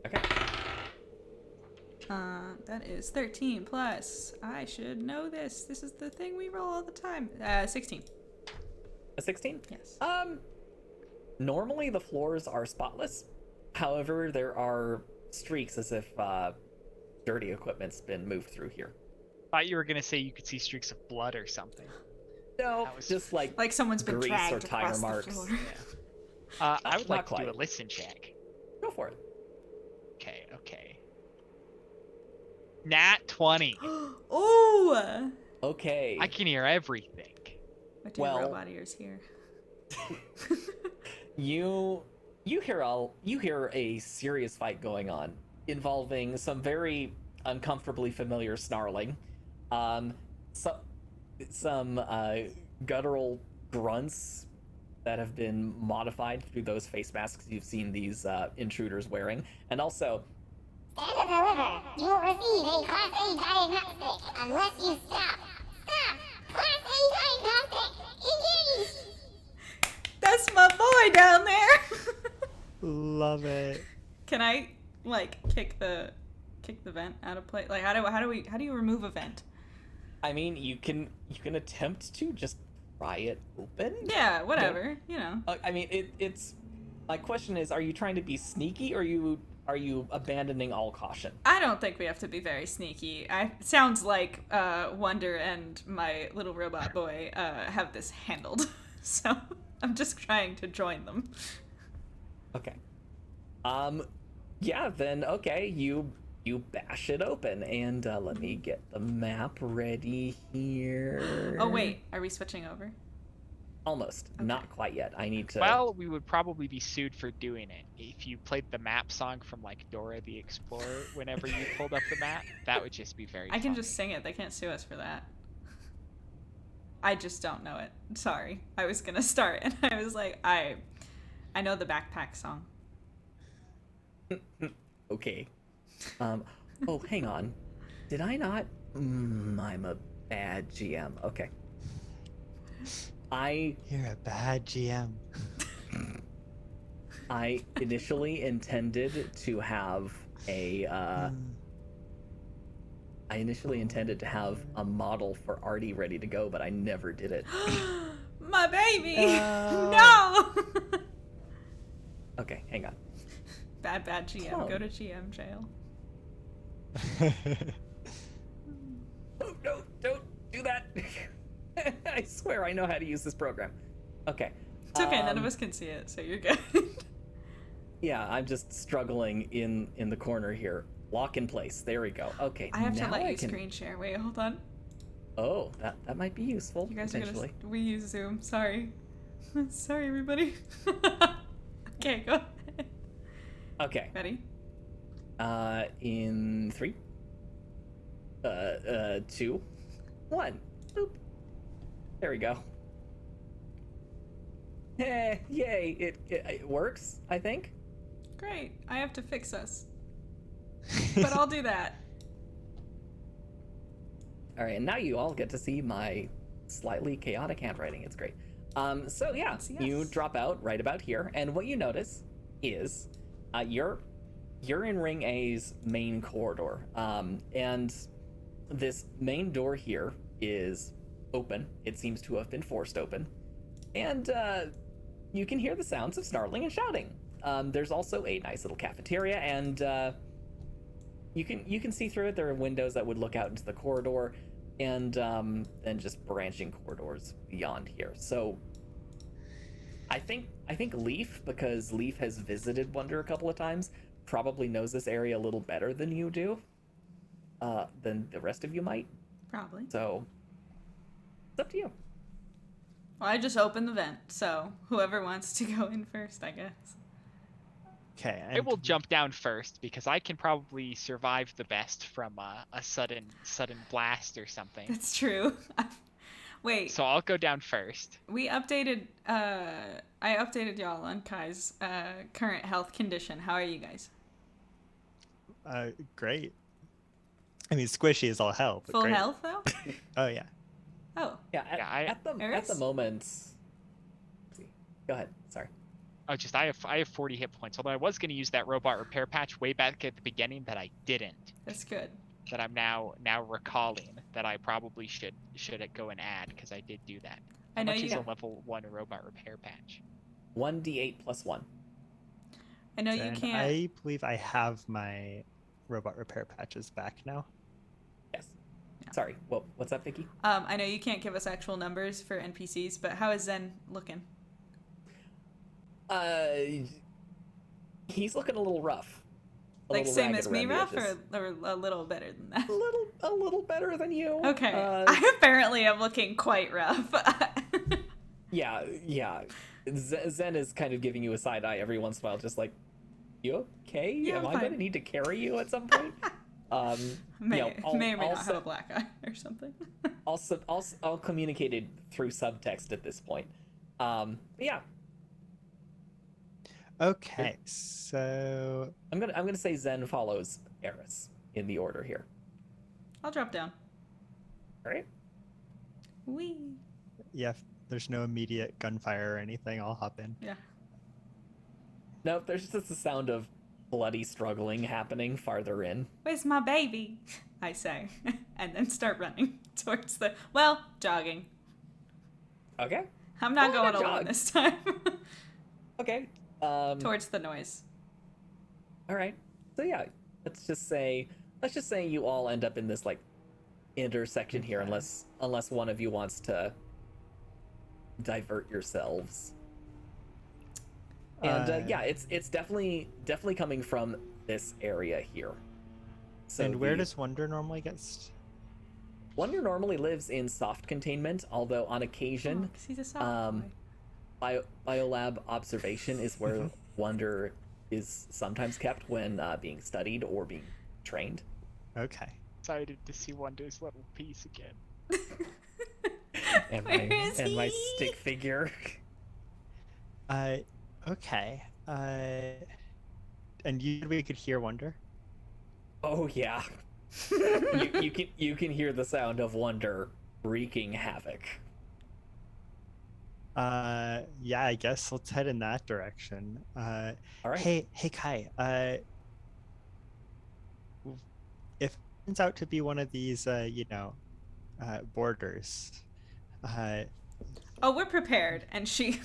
Okay. That is 13 plus. I should know this. This is the thing we roll all the time. 16. A 16. Yes. Normally the floors are spotless. However, there are streaks as if dirty equipment's been moved through here. Thought you were gonna say you could see streaks of blood or something. No, That was- just like Like someone's been grease dragged or tire across marks. the floor. I would Not like to do quite. a listen check. Go for it. Okay. Nat 20. Ooh! Okay. I can hear everything. My two Well- robot ears here. You hear a serious fight going on involving some very uncomfortably familiar snarling, some guttural grunts that have been modified through those face masks you've seen these intruders wearing, and also Stand and deliver. You will receive a Class A diagnostic unless you stop. Stop! Class A diagnostic! Engage! That's my boy down there! Love it. Can I, like, kick the vent out of place? Like, how do you remove a vent? I mean, you can attempt to just pry it open. Yeah, whatever, you know. I mean, it's my question is, are you trying to be sneaky, or are you abandoning all caution? I don't think we have to be very sneaky. Sounds like Wonder and my little robot boy have this handled. So I'm just trying to join them. Okay. Yeah, then okay, you bash it open, and let me get the map ready here. Oh wait, are we switching over? Almost. Not quite yet. I need to. Well, we would probably be sued for doing it. If you played the map song from like Dora the Explorer whenever you pulled up the map, that would just be very I can funny. just sing it. They can't sue us for that. I just don't know it. Sorry. I was gonna start and I was like, I know the backpack song. Okay. Oh, hang on. Did I not? I'm a bad GM. Okay. You're a bad GM. I initially intended to have a a model for Artie ready to go, but I never did it. My baby! Oh. No! Okay, hang on. Bad GM. Clone. Go to GM jail. Oh, no, don't do that. I swear I know how to use this program. Okay. It's okay, none of us can see it, so you're good. Yeah, I'm just struggling in the corner here. Lock in place. There we go. Okay. I have to now let I you can... screen share. Wait, hold on. Oh, that might be useful. You guys are potentially. gonna. We use Zoom. Sorry. Sorry, everybody. Okay, go ahead. Okay. Ready? In 3, 2, 1. Boop. There we go. Yay! It works, I think. Great. I have to fix us. But I'll do that. All right, and now you all get to see my slightly chaotic handwriting. It's great. So yeah, Yes. you drop out right about here, and what you notice is you're in Ring A's main corridor, and this main door here is open. It seems to have been forced open, and you can hear the sounds of snarling and shouting. There's also a nice little cafeteria, and you can see through it. There are windows that would look out into the corridor, and just branching corridors beyond here. So I think Leaf, because Leaf has visited Wonder a couple of times, probably knows this area a little better than you do, than the rest of you might. Probably. So it's up to you. Well, I just opened the vent, so whoever wants to go in first, I guess. Okay. I will jump down first because I can probably survive the best from a sudden blast or something. That's true. Wait. So I'll go down first. We updated. I updated y'all on Kai's current health condition. How are you guys? Great. I mean, squishy is all hell. But Full great. health though? Oh yeah. Oh. Yeah. At the Eris? moment. Let's see. Go ahead. Sorry. Oh, just I have 40 hit points. Although I was going to use that robot repair patch way back at the beginning, that I didn't. That's good. That I'm now recalling that I probably should go and add because I did do that. I How know much you. is a level 1 robot repair patch? 1d8 plus 1. I know you And can't. I believe I have my robot repair patches back now. Yes. Sorry. What's up, Vicky? I know you can't give us actual numbers for NPCs, but how is Zen looking? He's looking a little rough. Like same ragged as me, around the rough, edges. or a little better than that? A little better than you. Okay. I apparently am looking quite rough. Yeah. Zen is kind of giving you a side eye every once in a while, just like, you okay? Yeah, Am I'm I fine. gonna need to carry you at some point? May or may not also- have a black eye or something. I'll communicate it through subtext at this point. Yeah, Okay, so I'm gonna say Zen follows Eris in the order here. I'll drop down. All right. Wee. yeah, if there's no immediate gunfire or anything, I'll hop in. Yeah. No, there's just the sound of bloody struggling happening farther in. Where's my baby? I say, and then start running towards jogging. Okay. I'm not Go on going a alone jog. this time. Okay. Towards the noise. All right. So yeah, let's just say you all end up in this like intersection here, Okay. unless one of you wants to divert yourselves. And yeah, it's definitely coming from this area here. So and where does Wonder normally get? Wonder normally lives in soft containment, although on occasion, 'Cause he's a soft boy. biolab observation is where Wonder is sometimes kept when being studied or being trained. Okay. Excited to see Wonder's little piece again. And Where is my he? stick figure. Okay. And we could hear Wonder? Oh yeah. you can hear the sound of Wonder wreaking havoc. Yeah, I guess let's head in that direction. All right. Hey, Kai. If it turns out to be one of these, borders, Oh, we're prepared. And she.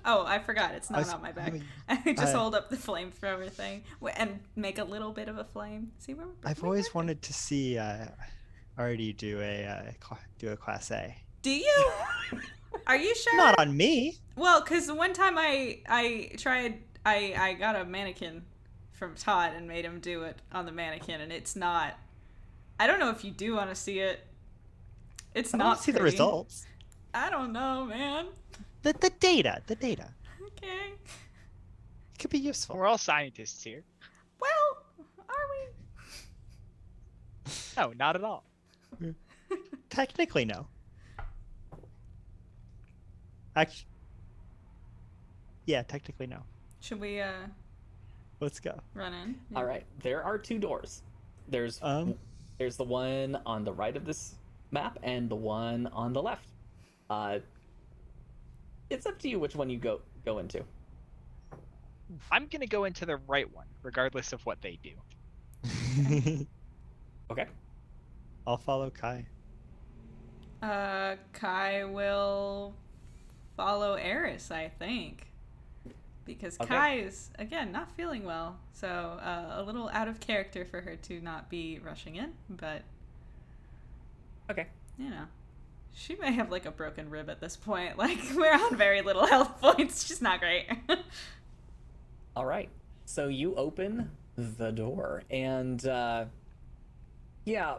Oh, I forgot. It's not on my back. I just hold up the flamethrower thing and make a little bit of a flame. See where we're I've always wanted to see Artie do a class A. Do you? Are you sure? Not on me. Well, because one time I tried, I got a mannequin from Todd and made him do it on the mannequin, and it's not. I don't know if you do want to see it. It's I not. want to see the pretty. results. I don't know, man. The data. Okay. It could be useful. We're all scientists here. Well, are we? No, not at all. Technically, no. Actually, yeah, technically no. Should we Let's go. run in? All right. There are two doors. There's the one on the right of this map and the one on the left. It's up to you which one you go into. I'm gonna go into the right one, regardless of what they do. Okay. I'll follow Kai. Kai will follow Eris, I think. Because Okay. Kai is, again, not feeling well. So a little out of character for her to not be rushing in. But, Okay. you know, she may have like a broken rib at this point. Like, we're on very little health points. She's not great. All right. So you open the door, and yeah,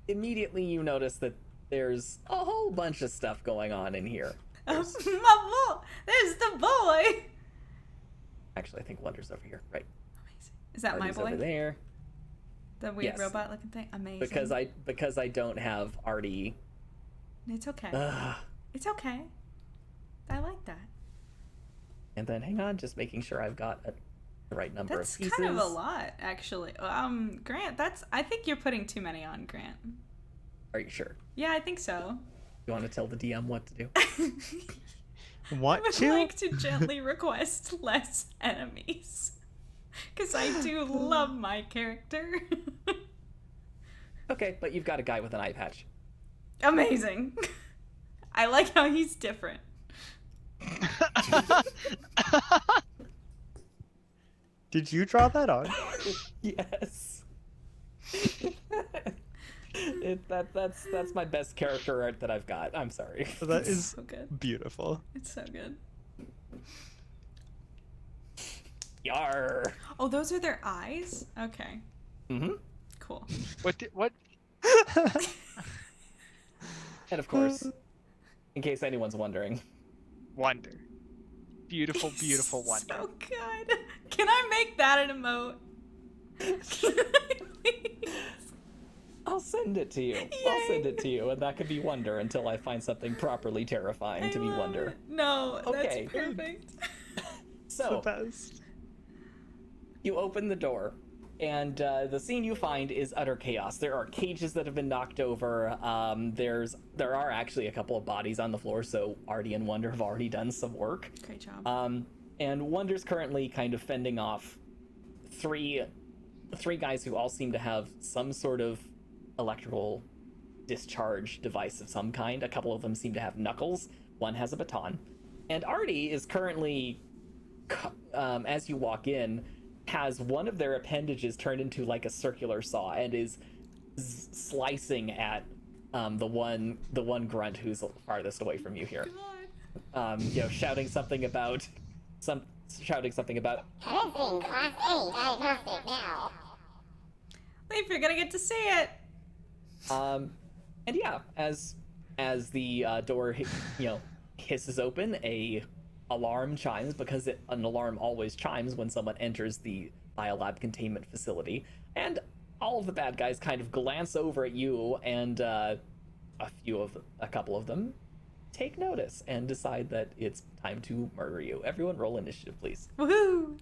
immediately you notice that there's a whole bunch of stuff going on in here. My boy! There's the boy! Actually, I think Wonder's over here. Right. Amazing. Is that Artie's my boy? over there. The weird Yes. robot looking thing? Amazing. Because I don't have Artie. It's okay. Ugh. It's okay. I like that. And then hang on, just making sure I've got the right number That's of pieces. kind of a lot, actually. Grant, I think you're putting too many on, Grant. Are you sure? Yeah, I think so. You want to tell the DM what to do? I Want would to? like to gently request less enemies. Because I do love my character. Okay, but you've got a guy with an eye patch. Amazing. I like how he's different. Did you draw that on? Yes. That's my best character art that I've got. I'm sorry. That It's is so good. beautiful. It's so good. Yar. Oh, those are their eyes? Okay. Mm-hmm. Cool. What? And of course, in case anyone's wondering, Wonder. Beautiful, beautiful Wonder. So good. Can I make that an emote? Please? I'll send it to you. Yay. I'll send it to you, and that could be Wonder until I find something properly terrifying I to be love Wonder. it. No, Okay. that's perfect. So the best. you open the door, and the scene you find is utter chaos. There are cages that have been knocked over. There are actually a couple of bodies on the floor, so Artie and Wonder have already done some work. Great job. And Wonder's currently kind of fending off three guys who all seem to have some sort of electrical discharge device of some kind. A couple of them seem to have knuckles. One has a baton. And Artie is currently, as you walk in, has one of their appendages turned into like a circular saw and is slicing at the one grunt who's farthest away from you here. Shouting something about Commencing Class A diagnostic now. Leaf, you're gonna get to see it. And yeah, as the door hisses open, a alarm chimes, because an alarm always chimes when someone enters the biolab containment facility, and all of the bad guys kind of glance over at you, and a couple of them take notice and decide that it's time to murder you. Everyone roll initiative, please. Woohoo!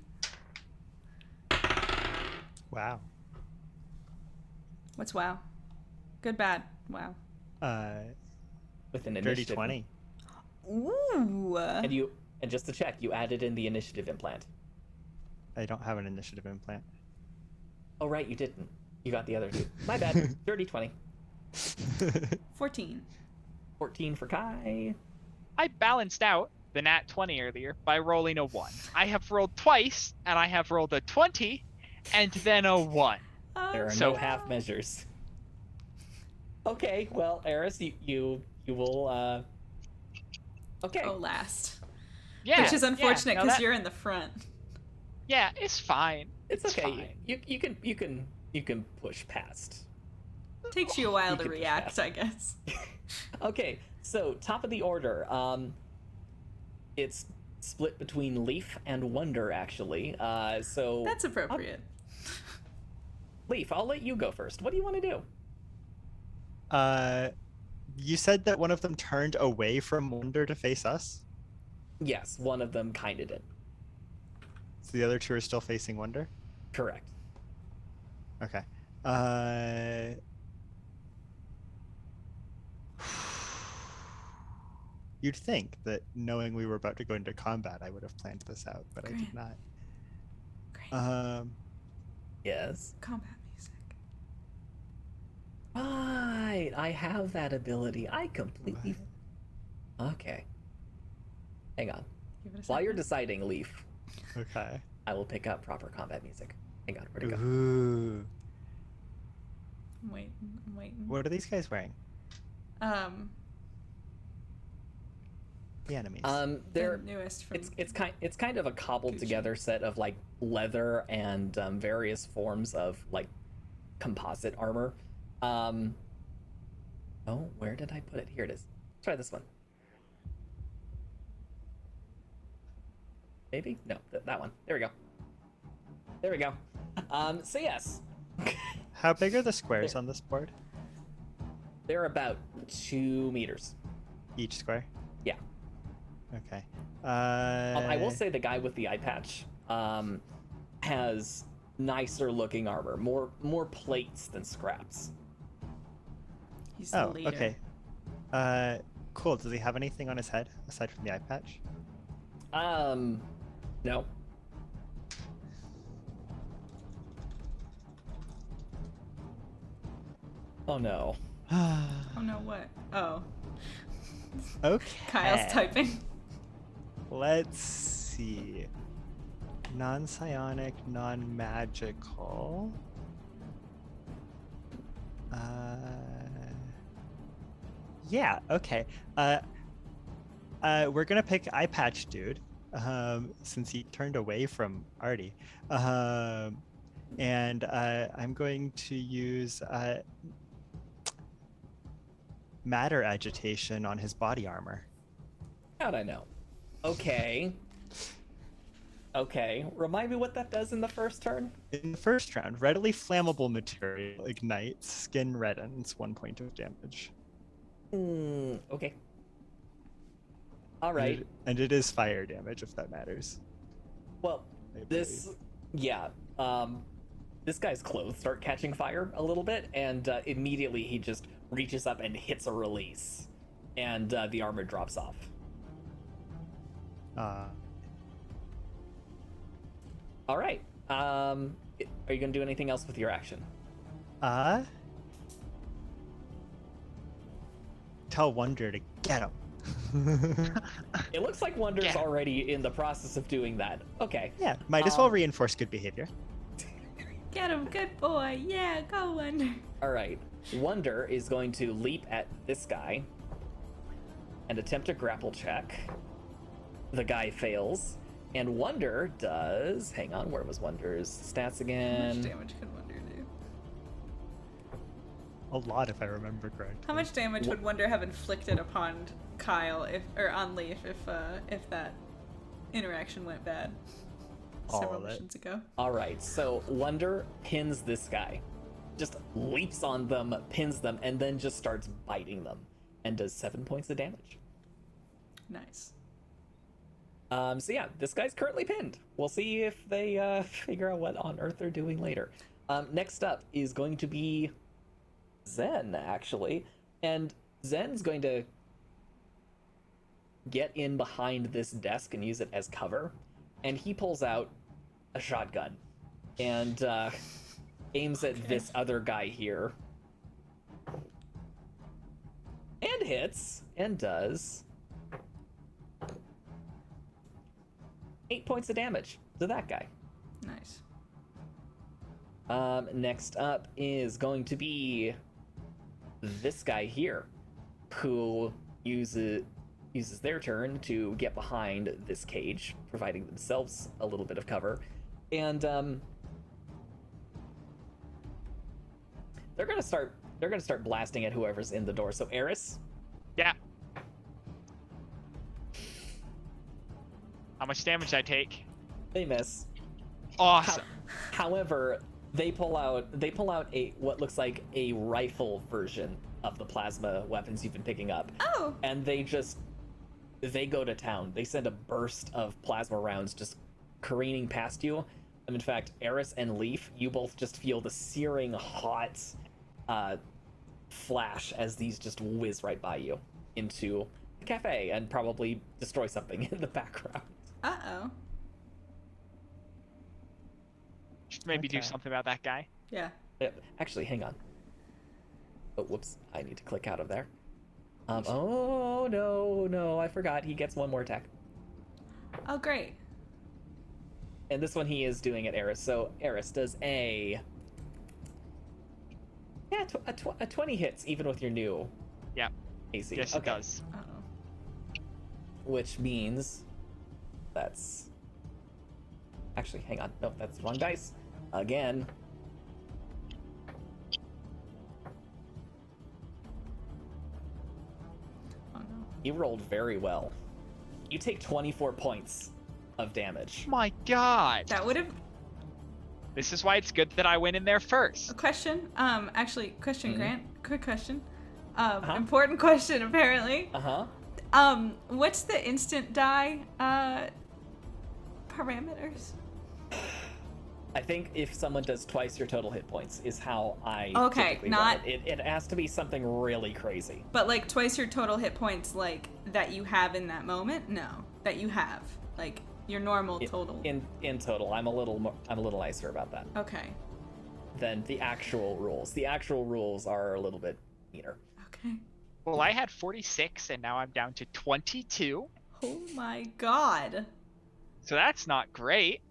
Wow. What's wow? Good, bad. Wow. With an Dirty initiative. 20. Ooh. And just to check, you added in the initiative implant. I don't have an initiative implant. Oh right, you didn't. You got the other two. My bad. Dirty 20. 14. 14 for Kai. I balanced out the nat 20 earlier by rolling a 1. I have rolled twice, and I have rolled a 20, and then a 1. There are So- no half measures. Okay, well, Eris, you will okay. Oh, last. Yeah, Which is unfortunate yeah, because no, you're in the front. Yeah, it's fine. It's okay. Fine. You can push past. Takes you a while You to can push react, past. I guess. Okay, so top of the order. It's split between Leaf and Wonder, actually. So That's appropriate. Leaf, I'll let you go first. What do you want to do? You said that one of them turned away from Wonder to face us. Yes, one of them kind of did. So the other two are still facing Wonder. Correct. Okay. You'd think that knowing we were about to go into combat, I would have planned this out, but I did Great. not. Great. Yes. Combat music. Right, I have that ability. I completely. Okay. Hang on. Give it a While you're second. deciding, Leaf, Okay. I will pick up proper combat music. Hang on, where'd it go? Ooh. I'm waiting. What are these guys wearing? The enemies. They're the newest from it's kind of a cobbled Gucci. together set of like leather and various forms of like composite armor. Oh, where did I put it? Here it is. Try this one. Maybe? No, that one. There we go. There we go. So yes, How big are the squares on this board? they're about 2 meters. Each square? Yeah. Okay. I will say the guy with the eye patch has nicer looking armor, more plates than scraps. He's the Oh, leader. okay. Cool. Does he have anything on his head aside from the eye patch? No. Oh no. Oh no, what? Oh. Okay. Kyle's typing. Let's see. Non-psionic, non-magical. Yeah, okay. We're gonna pick Eye Patch Dude, since he turned away from Artie. And I'm going to use matter agitation on his body armor. How'd I know? Okay. Okay. Remind me what that does in the first turn? In the first round, readily flammable material ignites, skin reddens, 1 point of damage. Okay. All right. And it is fire damage, if that matters. Well, I this, yeah. This guy's clothes start catching fire a little bit, and immediately he just reaches up and hits a release, and the armor drops off. All right. Are you gonna do anything else with your action? Tell Wonder to get him. It looks like Wonder's Yeah. already in the process of doing that. Okay. Yeah, might as well reinforce good behavior. Get him, good boy. Yeah, go Wonder. All right. Wonder is going to leap at this guy and attempt a grapple check. The guy fails, and Wonder does. Hang on, where was Wonder's stats How much again? damage could Wonder do? a lot if I remember correctly. How much damage would Wonder have inflicted upon Kyle on Leaf if that interaction went bad several All of it. missions ago? All right, so Wonder pins this guy, just leaps on them, pins them, and then just starts biting them, and does 7 points of damage. Nice. So yeah, this guy's currently pinned. We'll see if they figure out what on earth they're doing later. Next up is going to be Zen, actually, and Zen's going to get in behind this desk and use it as cover, and he pulls out a shotgun and aims at this other guy here, and hits, and does 8 points of damage to that guy. Nice. Next up is going to be this guy here, who uses their turn to get behind this cage, providing themselves a little bit of cover, and they're gonna start blasting at whoever's in the door. So Eris, Yeah. How much damage I take? they miss. Awesome. However, they pull out a what looks like a rifle version of the plasma weapons you've been picking up. Oh! And they go to town. They send a burst of plasma rounds just careening past you. And in fact, Eris and Leaf, you both just feel the searing hot flash as these just whiz right by you into the cafe and probably destroy something in the background. Uh-oh. Should maybe do Okay. something about that guy. Yeah. Actually, hang on. Oh, whoops. I need to click out of there. Oh, no, I forgot. He gets one more attack. Oh, great. And this one he is doing at Eris. So Eris does a... Yeah, a 20 hits, even with your new Yeah. AC. Yes, it does. Uh-oh. Which means that's... Actually, hang on. No, that's the wrong dice. Again. Oh, no. You rolled very well. You take 24 points of damage. My God. That would have... This is why it's good that I went in there A first. question. Actually, question, Mhm. Grant. Quick question. Uh-huh. Important question, apparently. Uh-huh. What's the instant die, parameters? I think if someone does twice your total hit points is how I Okay, typically not- run it. It has to be something really crazy. But, like, twice your total hit points, like, that you have in that moment? No. That you have. Like, your normal total. In total, I'm a little nicer about that Okay. than the actual rules. The actual rules are a little bit meaner. Okay. Well, I had 46, and now I'm down to 22. Oh my god. So that's not great.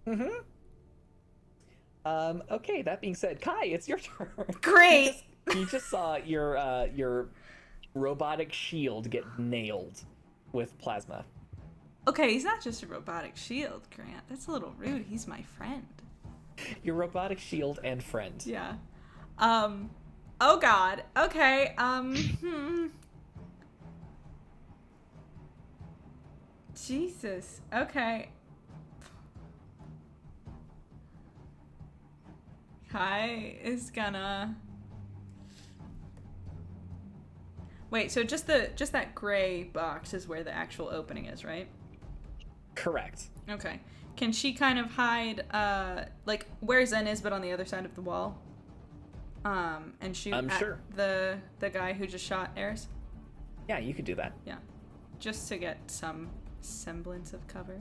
Mm-hmm. Okay, that being said, Kai, it's your turn. Great! You just saw your robotic shield get nailed with plasma. Okay, he's not just a robotic shield, Grant. That's a little rude. He's my friend. Your robotic shield and friend. Yeah. Oh god. Okay, Jesus. Okay. Kai is gonna... Wait, so just that gray box is where the actual opening is, right? Correct. Okay. Can she kind of hide, like, where Zen is, but on the other side of the wall? And shoot at Sure. the guy who just shot Eris? Yeah, you could do that. Yeah. Just to get some semblance of cover.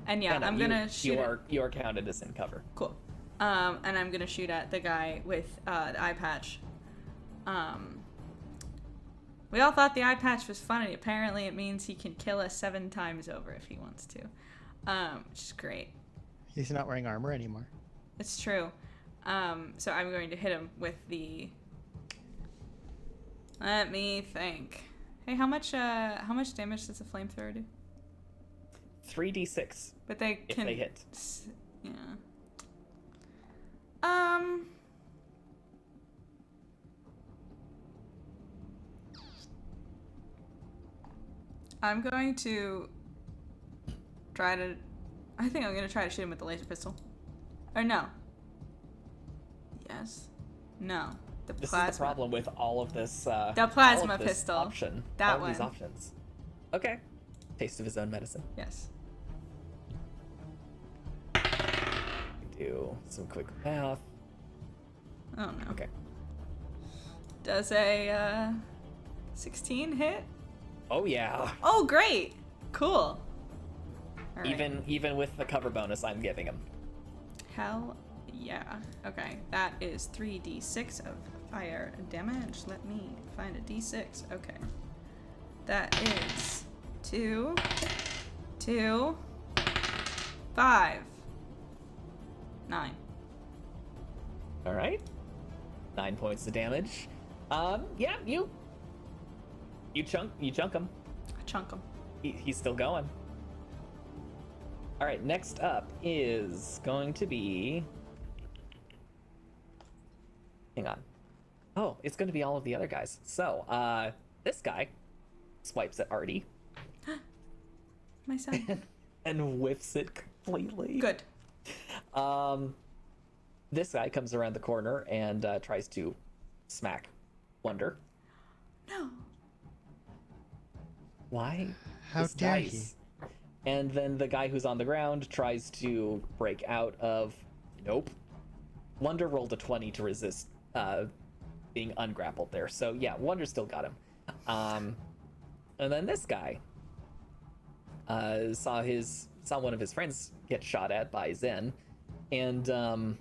And yeah, No, I'm gonna shoot you are counted as in cover. Cool. And I'm gonna shoot at the guy with the eye patch. We all thought the eye patch was funny. Apparently it means he can kill us 7 times over if he wants to. Which is great. He's not wearing armor anymore. It's true. So I'm going to hit him with the... Let me think. Hey, how much damage does a flamethrower do? 3d6 But they if can... they hit. Yeah. I'm going to try to... I think I'm going to try to shoot him with the laser pistol. Or no. Yes. No. The This plasma. is the problem with all of this. The plasma all of this pistol. Option. That all of these one. options. Okay. Taste of his own medicine. Yes. Do some quick math. Oh no. Okay. Does a 16 hit? Oh yeah. Oh great. Cool. All right. Even with the cover bonus I'm giving him. Hell yeah. Okay, that is 3d6 of fire damage. Let me find a d6. Okay. That is 2, 5, 9. All right. 9 points of damage. Yeah, you chunk him. I chunk him. He's still going. All right, next up is going to be... Hang on. Oh, it's going to be all of the other guys. So, this guy swipes at Artie My son. and whiffs it completely. Good. This guy comes around the corner and tries to smack Wonder. No. Why? How This dare dice? And then the guy who's on the ground tries to break out of... Nope. Wonder rolled a 20 to resist being ungrappled there. So yeah, Wonder still got him. And then this guy saw one of his friends get shot at by Zen, and I'm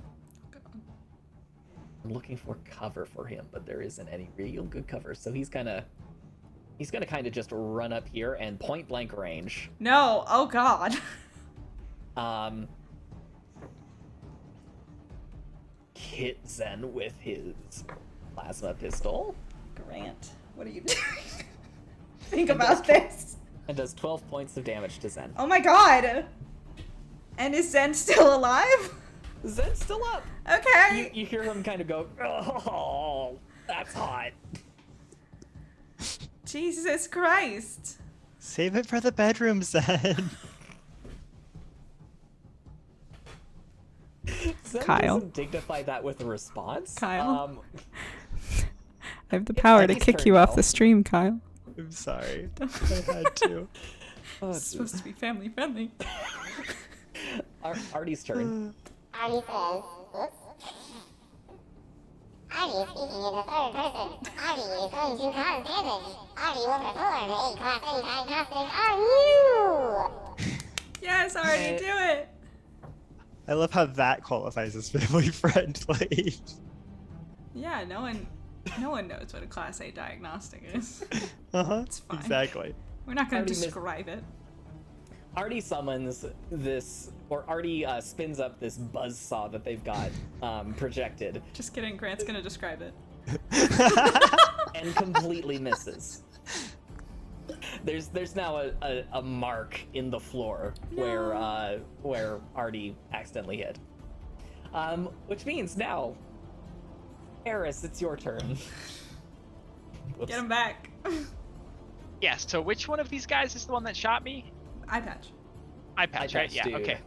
looking for cover for him, but there isn't any real good cover. So he's gonna kind of just run up here and point blank range. No. Oh god. Hit Zen with his plasma pistol Grant, what are you doing? Think about this. and does 12 points of damage to Zen. Oh my god. And is Zen still alive? Zen's still up. Okay. You hear him kind of go, oh, that's hot. Jesus Christ. Save it for the bedroom, Zen. Zen Kyle. doesn't dignify that with a response. Kyle. I have the it's power to Eddie's kick turn you off now. the stream, Kyle. I'm sorry. I had to. Oh, It's supposed to be family friendly. Artie's turn. Artie says, oops. Artie is speaking in the third person. Artie is going to cause damage. Artie will perform a Class A diagnostic on you! Yes, already do it. I love how that qualifies as family friendly. Yeah, no one knows what a Class A diagnostic is. It's fine. Exactly. We're not going to Already missed- describe it. Artie summons this, or Artie spins up this buzzsaw that they've got projected Just kidding, Grant's going to describe it. and completely misses. There's now a mark in the floor where Artie accidentally hit. Which means now, Eris, it's your turn. Whoops. Get him back. Yeah, so which one of these guys is the one that shot me? Eye patch. Eye patch, right? Yeah, dude. okay.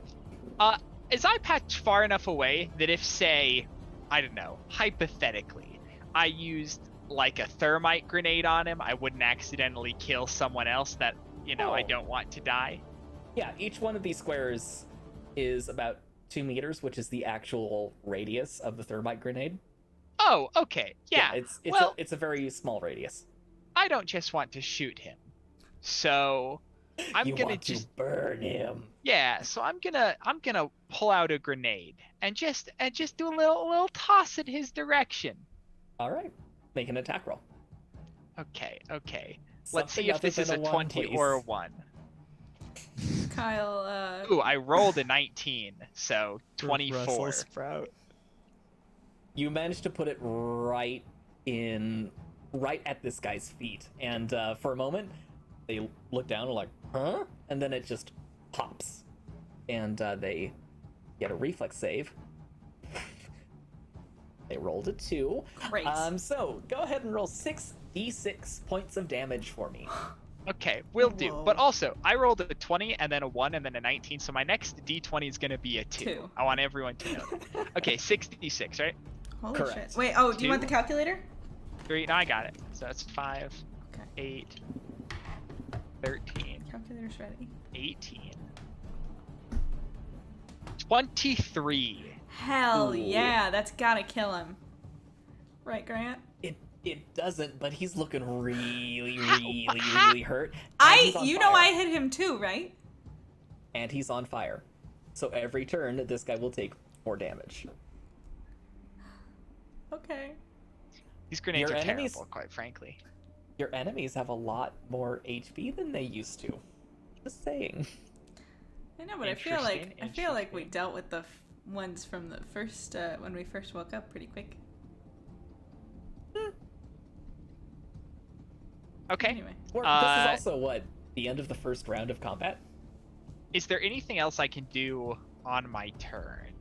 Is eye patch far enough away that if, say, I don't know, hypothetically, I used like a thermite grenade on him, I wouldn't accidentally kill someone else that, I Oh. don't want to die? Yeah, each one of these squares is about 2 meters, which is the actual radius of the thermite grenade. Oh, okay. Yeah. It's a very small radius. I don't just want to shoot him. So I'm You gonna want just to burn him. Yeah, so I'm gonna pull out a grenade and just do a little toss in his direction. All right, make an attack roll. Okay. Let's Something see if other this is than a a 20 1, or a please. 1. Kyle, Ooh, I rolled a 19, so 24. Brussels sprout. You managed to put it right at this guy's feet, and for a moment, they look down and are like, huh? And then it just pops, and they get a reflex save. They rolled a 2. great. So go ahead and roll 6d6 points of damage for me. Okay, will do. But Whoa. also, I rolled a 20 and then a 1 and then a 19, so my next D20 is gonna be a 2. Two. I want everyone to know that. Okay, 66, right? Holy Correct. shit. Wait, oh, do you want the Two. calculator? 3, no, I got it. So that's 5, Okay. 8, 13, Calculator's ready. 18, 23. Hell Ooh. yeah, that's gotta kill him. Right, Grant? It doesn't, but he's looking really, How- really, how- really hurt. And he's on You know fire. I hit him too, right? And he's on fire. So every turn, this guy will take more damage. Okay. These grenades Your are enemies- terrible, quite frankly. Your enemies have a lot more HP than they used to. Just saying. I know, but I feel like Interesting. we dealt with the ones from the first when we first woke up pretty quick. Okay. Anyway, Or, this is also what, the end of the first round of combat? Is there anything else I can do on my turn?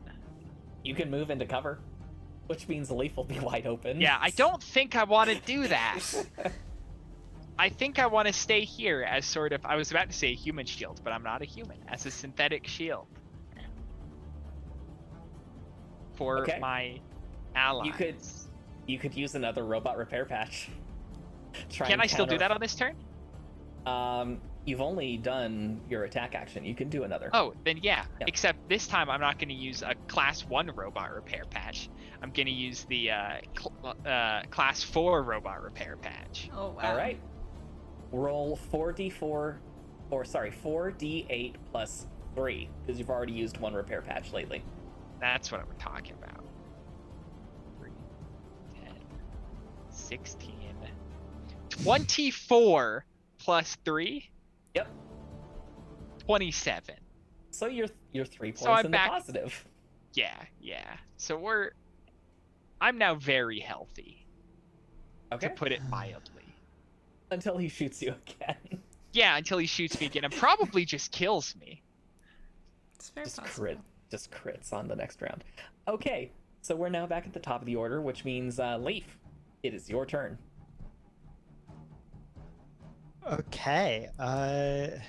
You can move into cover, which means Leaf will be wide open. Yeah, I don't think I want to do that. I think I want to stay here as sort of, I was about to say a human shield, but I'm not a human, as a synthetic shield. For Okay. my allies. You could use another robot repair patch. Can I still do that on this turn? You've only done your attack action. You can do another. Oh, then yeah. Yeah. Except this time I'm not going to use a class 1 robot repair patch. I'm going to use the class 4 robot repair patch. oh wow. All right. Roll 4d8 plus 3, because you've already used one repair patch lately. That's what I'm talking about. 3, 10, 16, 24 plus 3, Yep. 27. So you're 3 points So I'm in back- the positive. Yeah. So I'm now very healthy, Okay. to put it mildly. Until he shoots you again. Yeah, until he shoots me again and probably just kills me. It's very Just possible. just crits on the next round. Okay, so we're now back at the top of the order, which means Leaf, it is your turn. Okay. I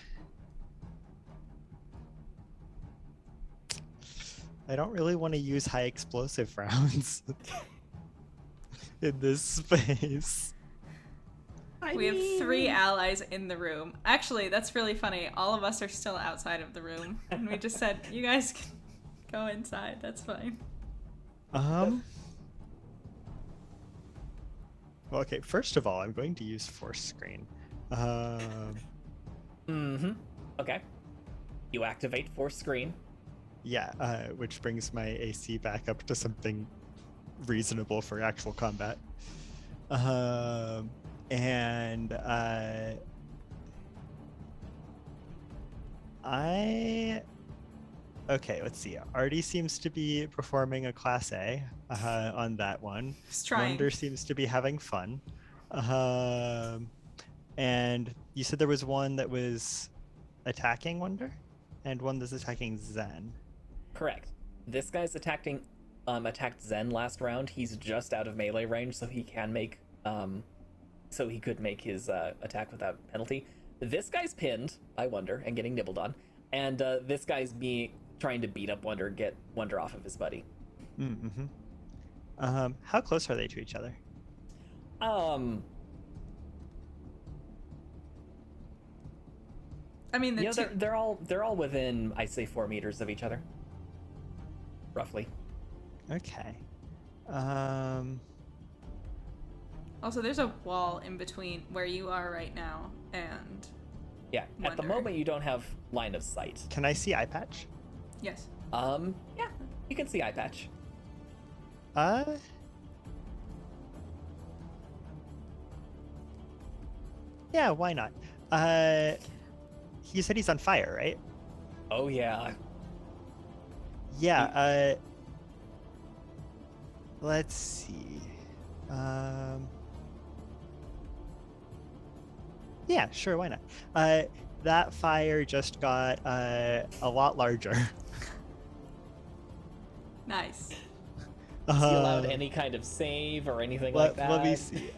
don't really want to use high explosive rounds in this space. We have 3 allies in the room. Actually, that's really funny. All of us are still outside of the room, and we just said, "You guys can go inside. That's fine." Well, okay. First of all, I'm going to use force screen. Okay. You activate force screen. Yeah, which brings my AC back up to something reasonable for actual combat. And okay, let's see. Artie seems to be performing a class A on that one. Just trying. Wonder seems to be having fun. And you said there was one that was attacking Wonder, and one that's attacking Zen. Correct. This guy's attacked Zen last round. He's just out of melee range, so he can make so he could make his attack without penalty. This guy's pinned by Wonder and getting nibbled on, and this guy's trying to beat up Wonder, get Wonder off of his buddy. Mm-hmm. How close are they to each other? I mean, the Yeah, two. they're all within, I say, 4 meters of each other, roughly. Okay. Also, there's a wall in between where you are right now and Yeah. At the Wonder. moment, you don't have line of sight. Can I see eye patch? yes. Yeah, you can see eye patch. Yeah, why not? You said he's on fire, right? Oh yeah. Yeah, let's see. Yeah, sure, why not? That fire just got a lot larger. Nice. Is he allowed any kind of save or anything like that? Let me see.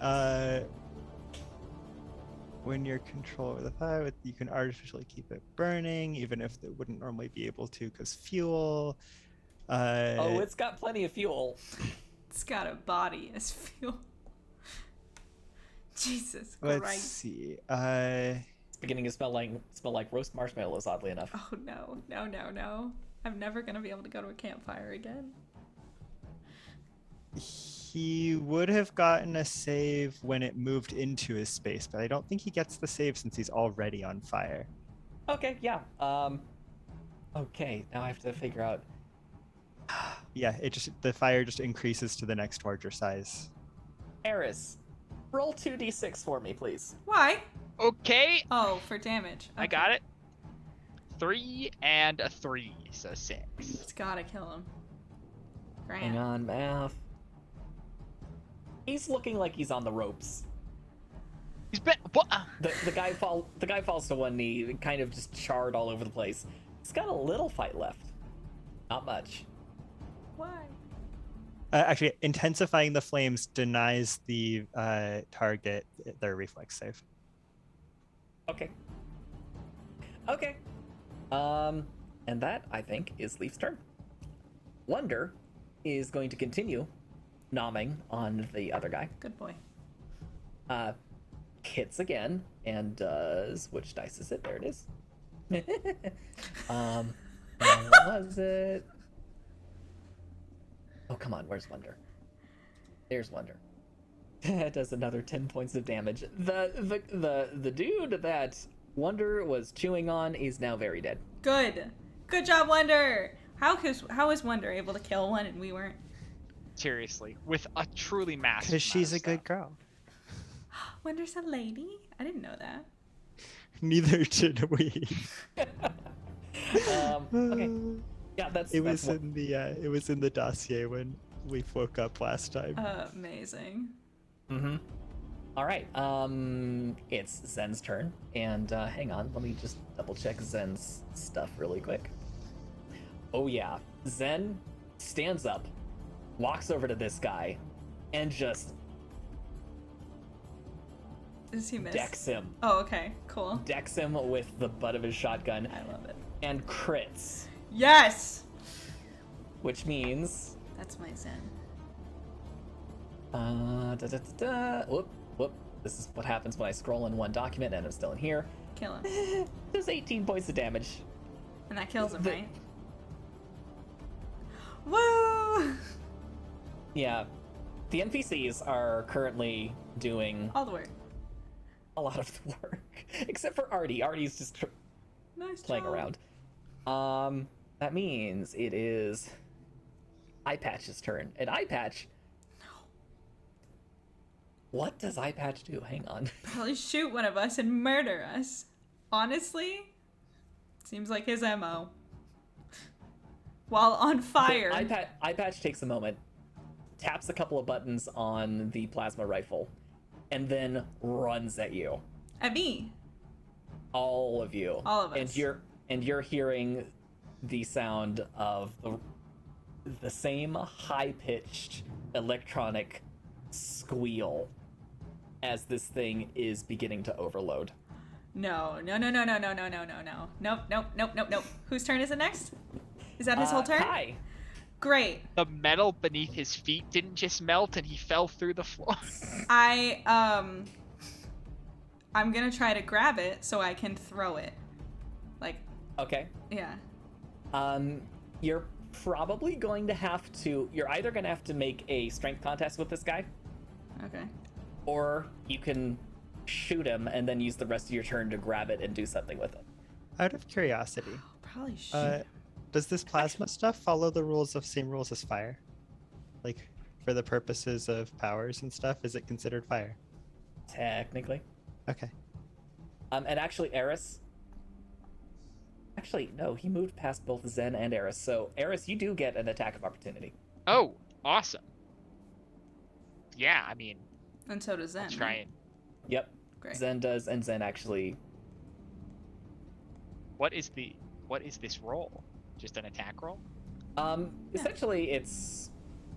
when you're control over the fire, you can artificially keep it burning, even if it wouldn't normally be able to, because fuel. Oh, it's got plenty of fuel. It's got a body as fuel. Jesus Let's Christ. see. It's beginning to smell like roast marshmallows, oddly enough. Oh no, no, no, no. I'm never gonna be able to go to a campfire again. He would have gotten a save when it moved into his space, but I don't think he gets the save since he's already on fire. Okay, yeah. Okay, now I have to figure out. Yeah, the fire just increases to the next larger size. Eris, roll 2d6 for me, please. Why? Okay, Oh, for damage. I got it. 3 and a 3, so 6. It's gotta kill him. Grant. Hang on, math. He's looking like he's on the ropes. He's been what? The guy falls to one knee, kind of just charred all over the place. He's got a little fight left. Not much. Why? Actually, intensifying the flames denies the target their reflex save. Okay. Okay. And that, I think, is Leaf's turn. Wonder is going to continue nomming on the other guy. Good boy. Hits again, and does... Which dice is it? There it is. And what was it? Oh, come on, where's Wonder? There's Wonder. It does another 10 points of damage. The dude that Wonder was chewing on is now very dead. Good. Good job, Wonder. How is Wonder able to kill one and we weren't? Seriously, with a truly massive. Because she's a amount of good stuff. girl. Wonder's a lady? I didn't know that. Neither did we. Okay. Yeah, that's It was what- in the dossier when we woke up last time. Amazing. Mm-hmm. All right. It's Zen's turn, and hang on, let me just double check Zen's stuff really quick. Oh yeah, Zen stands up, walks over to this guy, and just Does he miss? decks him. Oh, okay. Cool. Decks him with the butt of his shotgun I love it. and crits, Yes! which means That's my Zen. Whoop. This is what happens when I scroll in one document and I'm still in here. Kill him. There's 18 points of damage. And that kills him, The- right? Woo! Yeah. The NPCs are currently doing All the work. a lot of the work. Except for Artie. Artie's just Nice playing job. around. That means it is Eye Patch's turn. And Eye Patch... What does Eye Patch do? Hang on. Probably shoot one of us and murder us. Honestly, seems like his MO. While on fire. Eye Patch takes a moment, taps a couple of buttons on the plasma rifle, and then runs at you. At me. All of you. All of us. And you're hearing the sound of the same high-pitched electronic squeal as this thing is beginning to overload. No. Nope. Whose turn is it next? Is that his whole turn? Kai. Great. The metal beneath his feet didn't just melt and he fell through the floor. I'm gonna try to grab it so I can throw it. Like, Okay. yeah. You're probably going to have to... You're either going to have to make a strength contest with this guy, Okay. or you can shoot him and then use the rest of your turn to grab it and do something with it. Out of curiosity, Probably shoot. does this plasma stuff follow the same rules as fire? Like, for the purposes of powers and stuff, is it considered fire? Technically. Okay. And actually, Eris... Actually, no, he moved past both Zen and Eris. So, Eris, you do get an attack of opportunity. Oh, awesome. Yeah, I mean, And so does Zen. I'll try and... Yep. Great. Zen does, and Zen actually... What is this roll? Just an attack roll? Essentially, it's...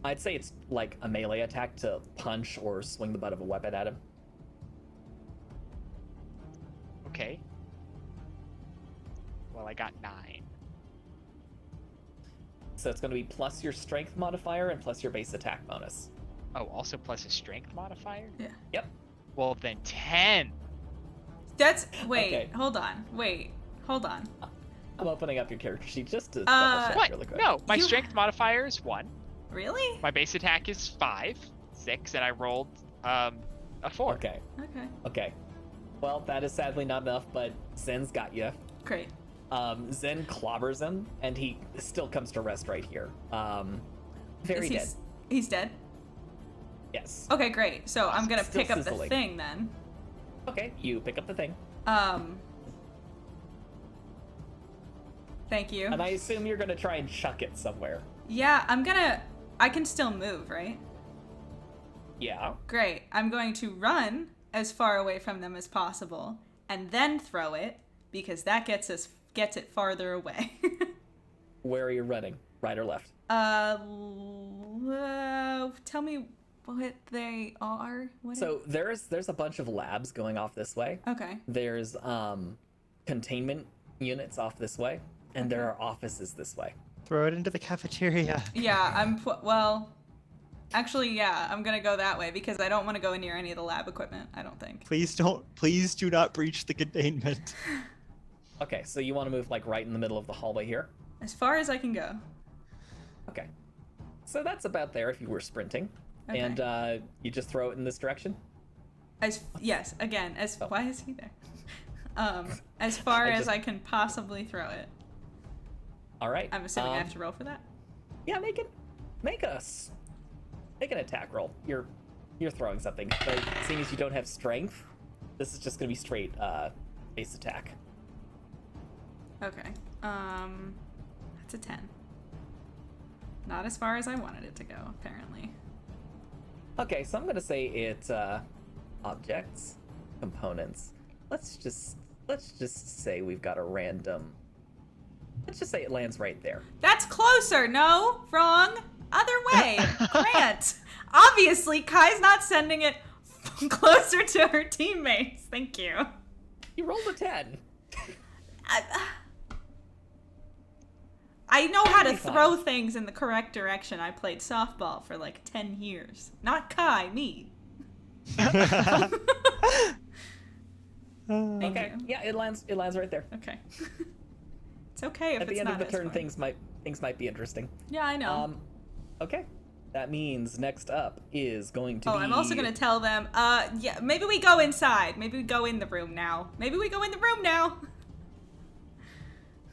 I'd say it's like a melee attack to punch or swing the butt of a weapon at him. Okay. Well, I got 9. So it's going to be plus your strength modifier and plus your base attack bonus. Oh, also plus a strength modifier? Yeah. Yep. Well, then 10. That's wait. Okay. Hold on. Wait. Hold on. I'm opening up your character sheet just to double check What? really quick. No, my You- strength modifier is 1. Really? My base attack is 5, 6, and I rolled a 4. Okay. Okay. Okay. Well, that is sadly not enough, but Zen's got you. Great. Zen clobbers him, and he still comes to rest right here. Very dead. He's dead. Yes. Okay, great. So I'm gonna Still pick up the sizzling. thing then. Okay, you pick up the thing, Thank you. and I assume you're gonna try and chuck it somewhere. Yeah, I can still move, right? Yeah. Great. I'm going to run as far away from them as possible and then throw it because that gets it farther away. Where are you running? Right or left? Tell me what they are. So there's a bunch of labs going off this way. Okay. There's containment units off this way, and there are offices this way. Throw it into the cafeteria. Yeah, actually, yeah, I'm gonna go that way because I don't want to go near any of the lab equipment, I don't think. Please do not breach the containment. Okay, so you want to move like right in the middle of the hallway here? As far as I can go. Okay. So that's about there if you were sprinting. Okay. And you just throw it in this direction? Yes, again, why is he there? As far as I can possibly throw it. All right. I'm assuming I have to roll for that. Yeah, make an attack roll. You're throwing something. But seeing as you don't have strength, this is just gonna be straight base attack. Okay. That's a 10. Not as far as I wanted it to go, apparently. Okay, so I'm gonna say it's objects, components. Let's just say we've got a random. Let's just say it lands right there. That's closer. No, wrong. Other way. Grant. Obviously, Kai's not sending it closer to her teammates. Thank you. You rolled a 10. I know how to Fine. throw things in the correct direction. I played softball for like 10 years. Not Kai, me. Thank Okay. you. Yeah, it lands right there. Okay. It's okay if At the it's end not of the turn, as far. things might be interesting. Yeah, I know. Okay. That means next up is going to be. I'm also gonna tell them. Yeah, maybe we go inside. Maybe we go in the room now.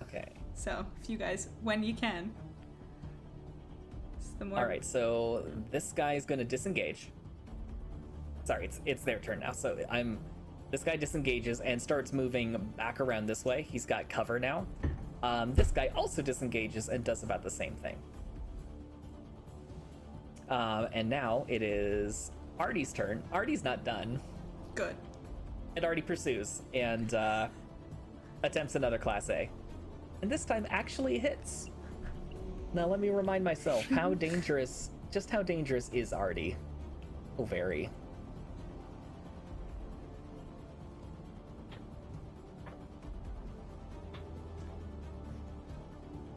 Okay. So, if you guys, when you can. It's the more. All right. So this guy is going to disengage. Sorry, it's their turn now. So this guy disengages and starts moving back around this way. He's got cover now. This guy also disengages and does about the same thing. And now it is Artie's turn. Artie's not done. Good. And Artie pursues and attempts another Class A. And this time actually hits. Now let me remind myself, how dangerous is Artie? Oh, very.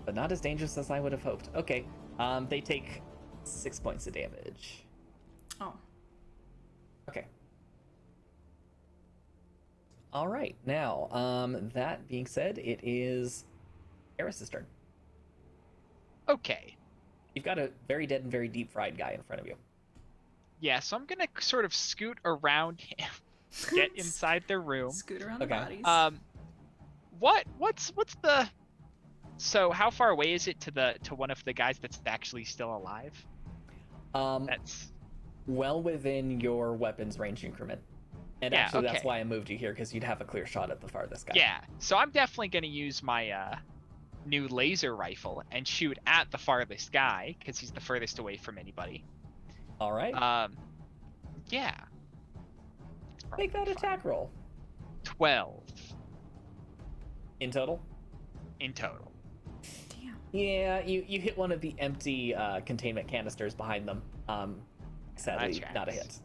But not as dangerous as I would have hoped. Okay, they take 6 points of damage. Oh. Okay. All right, now, that being said, it is Eris's turn. Okay. You've got a very dead and very deep fried guy in front of you. Yeah, so I'm gonna sort of scoot around him, get inside the room. Scoot around the Okay. bodies. What's the? So how far away is it to one of the guys that's actually still alive? That's Well within your weapon's range increment. And Yeah, actually, that's okay. why I moved you here, because you'd have a clear shot at the farthest guy. yeah. So I'm definitely gonna use my new laser rifle and shoot at the farthest guy because he's the furthest away from anybody. All right. Yeah. Make that attack roll. 12 In total? in total. Damn. Yeah, you hit one of the empty containment canisters behind them. Sadly, That not a tracks. hit.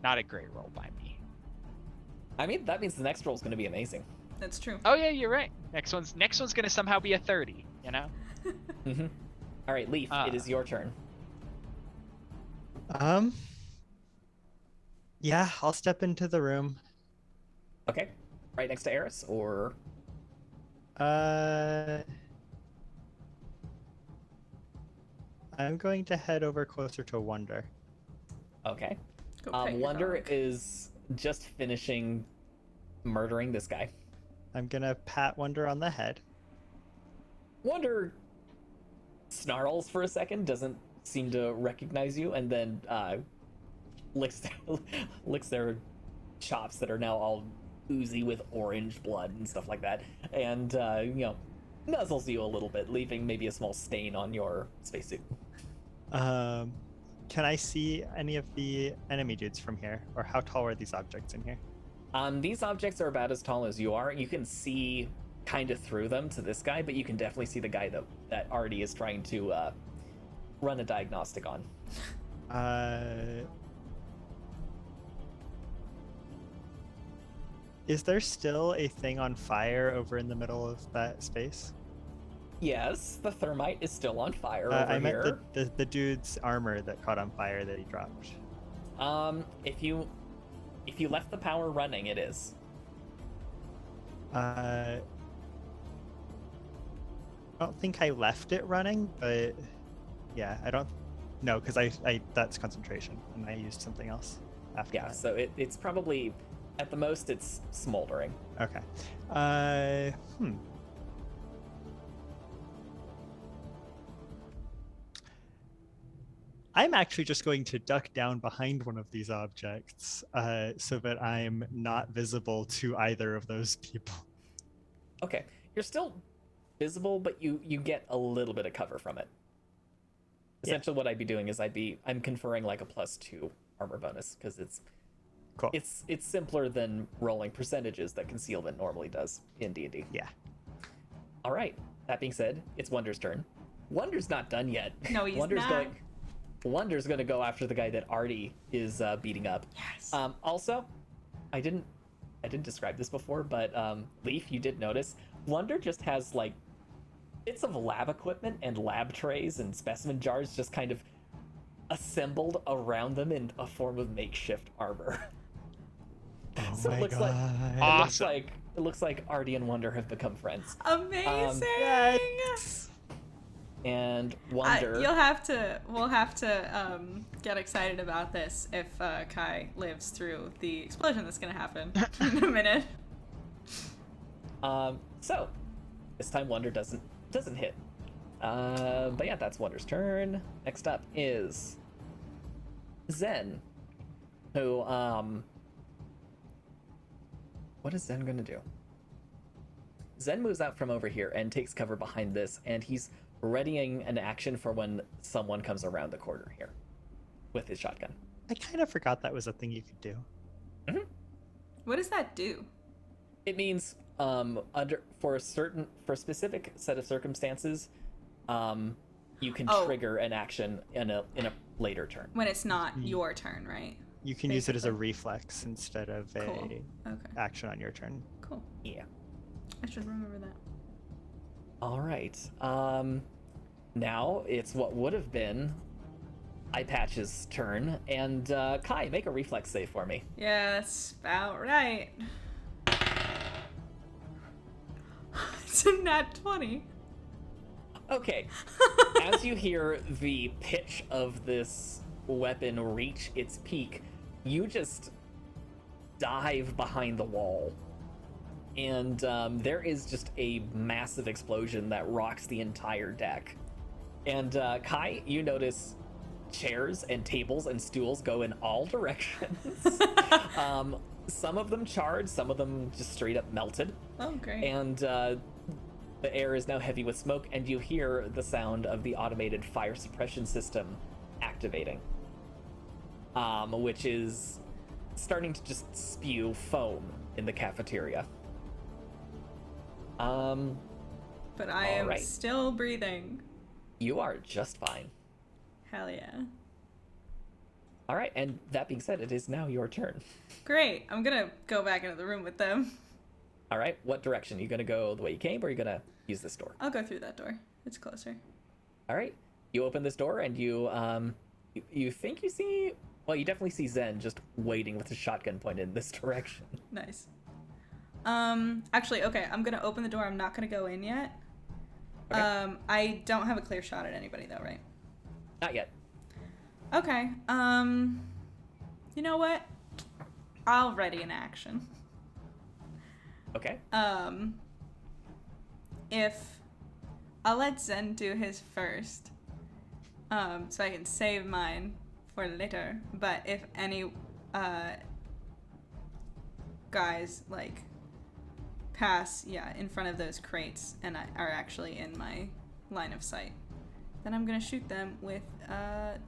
Not a great roll by me. I mean, that means the next roll is going to be amazing. That's true. Oh yeah, you're right. Next one's gonna somehow be a 30. You know. Mm-hmm. All right, Leaf, it is your turn. Yeah, I'll step into the room. Okay. Right next to Eris, or I'm going to head over closer to Wonder. okay. Go pet your Wonder dog. is just finishing murdering this guy. I'm gonna pat Wonder on the head. Wonder snarls for a second, doesn't seem to recognize you, and then licks their chops that are now all oozy with orange blood and stuff like that, and nuzzles you a little bit, leaving maybe a small stain on your spacesuit. Can I see any of the enemy dudes from here, or how tall are these objects in here? These objects are about as tall as you are. You can see kind of through them to this guy, but you can definitely see the guy that Artie is trying to run a diagnostic on. Is there still a thing on fire over in the middle of that space? Yes, the thermite is still on fire over I here. meant the dude's armor that caught on fire that he dropped. If you left the power running, it is. I don't think I left it running, but yeah, I don't. No, because I that's concentration, and I used something else after Yeah, that. so it's probably, at the most, it's smoldering. Okay. I'm actually just going to duck down behind one of these objects so that I'm not visible to either of those people. Okay, you're still visible, but you get a little bit of cover from it. Essentially, what I'd be doing is I'm conferring like a +2 armor bonus, because it's Cool. it's simpler than rolling percentages that concealment normally does in D&D. Yeah. All right. That being said, it's Wonder's turn. Wonder's not done yet. No, he's not. Wonder's going to go after the guy that Artie is beating up. Yes. Also, I didn't describe this before, but Leaf, you did notice Wonder just has like bits of lab equipment and lab trays and specimen jars just kind of assembled around them in a form of makeshift armor. Oh So my it looks god. Awesome. it looks like Artie and Wonder have become friends. Amazing. Yes. And Wonder, We'll have to get excited about this if Kai lives through the explosion that's gonna happen in a minute. so this time Wonder doesn't hit. But yeah, that's Wonder's turn. Next up is Zen, who what is Zen gonna do? Zen moves out from over here and takes cover behind this, and he's readying an action for when someone comes around the corner here with his shotgun. I kind of forgot that was a thing you could do. What does that do? It means for a specific set of circumstances, you can trigger an action in a later turn. When it's not your turn, right? You can use it as a Basically. reflex instead of a Cool. Okay. action on your turn. Cool. Yeah. I should remember that. All right. Now it's what would have been Eye Patch's turn, and Kai, make a reflex save for me. Yeah, that's about right. It's a nat 20. Okay. As you hear the pitch of this weapon reach its peak, you just dive behind the wall. And there is just a massive explosion that rocks the entire deck. And Kai, you notice chairs and tables and stools go in all directions. Some of them charred, some of them just straight up melted. Oh, great. And the air is now heavy with smoke, and you hear the sound of the automated fire suppression system activating, which is starting to just spew foam in the cafeteria. But I am alright. still breathing. You are just fine. Hell yeah. All right, and that being said, it is now your turn. Great. I'm gonna go back into the room with them. All right, what direction? You gonna go the way you came, or are you gonna use this door? I'll go through that door. It's closer. All right, you open this door, and you think you see. Well, you definitely see Zen just waiting with his shotgun pointed in this direction. Nice. Actually, okay, I'm gonna open the door. I'm not gonna go in yet. Okay. I don't have a clear shot at anybody though, right? Not yet. Okay. You know what? I'll ready an action. Okay. If I'll let Zen do his first, so I can save mine for later. But if any guys like pass, in front of those crates and are actually in my line of sight, then I'm gonna shoot them with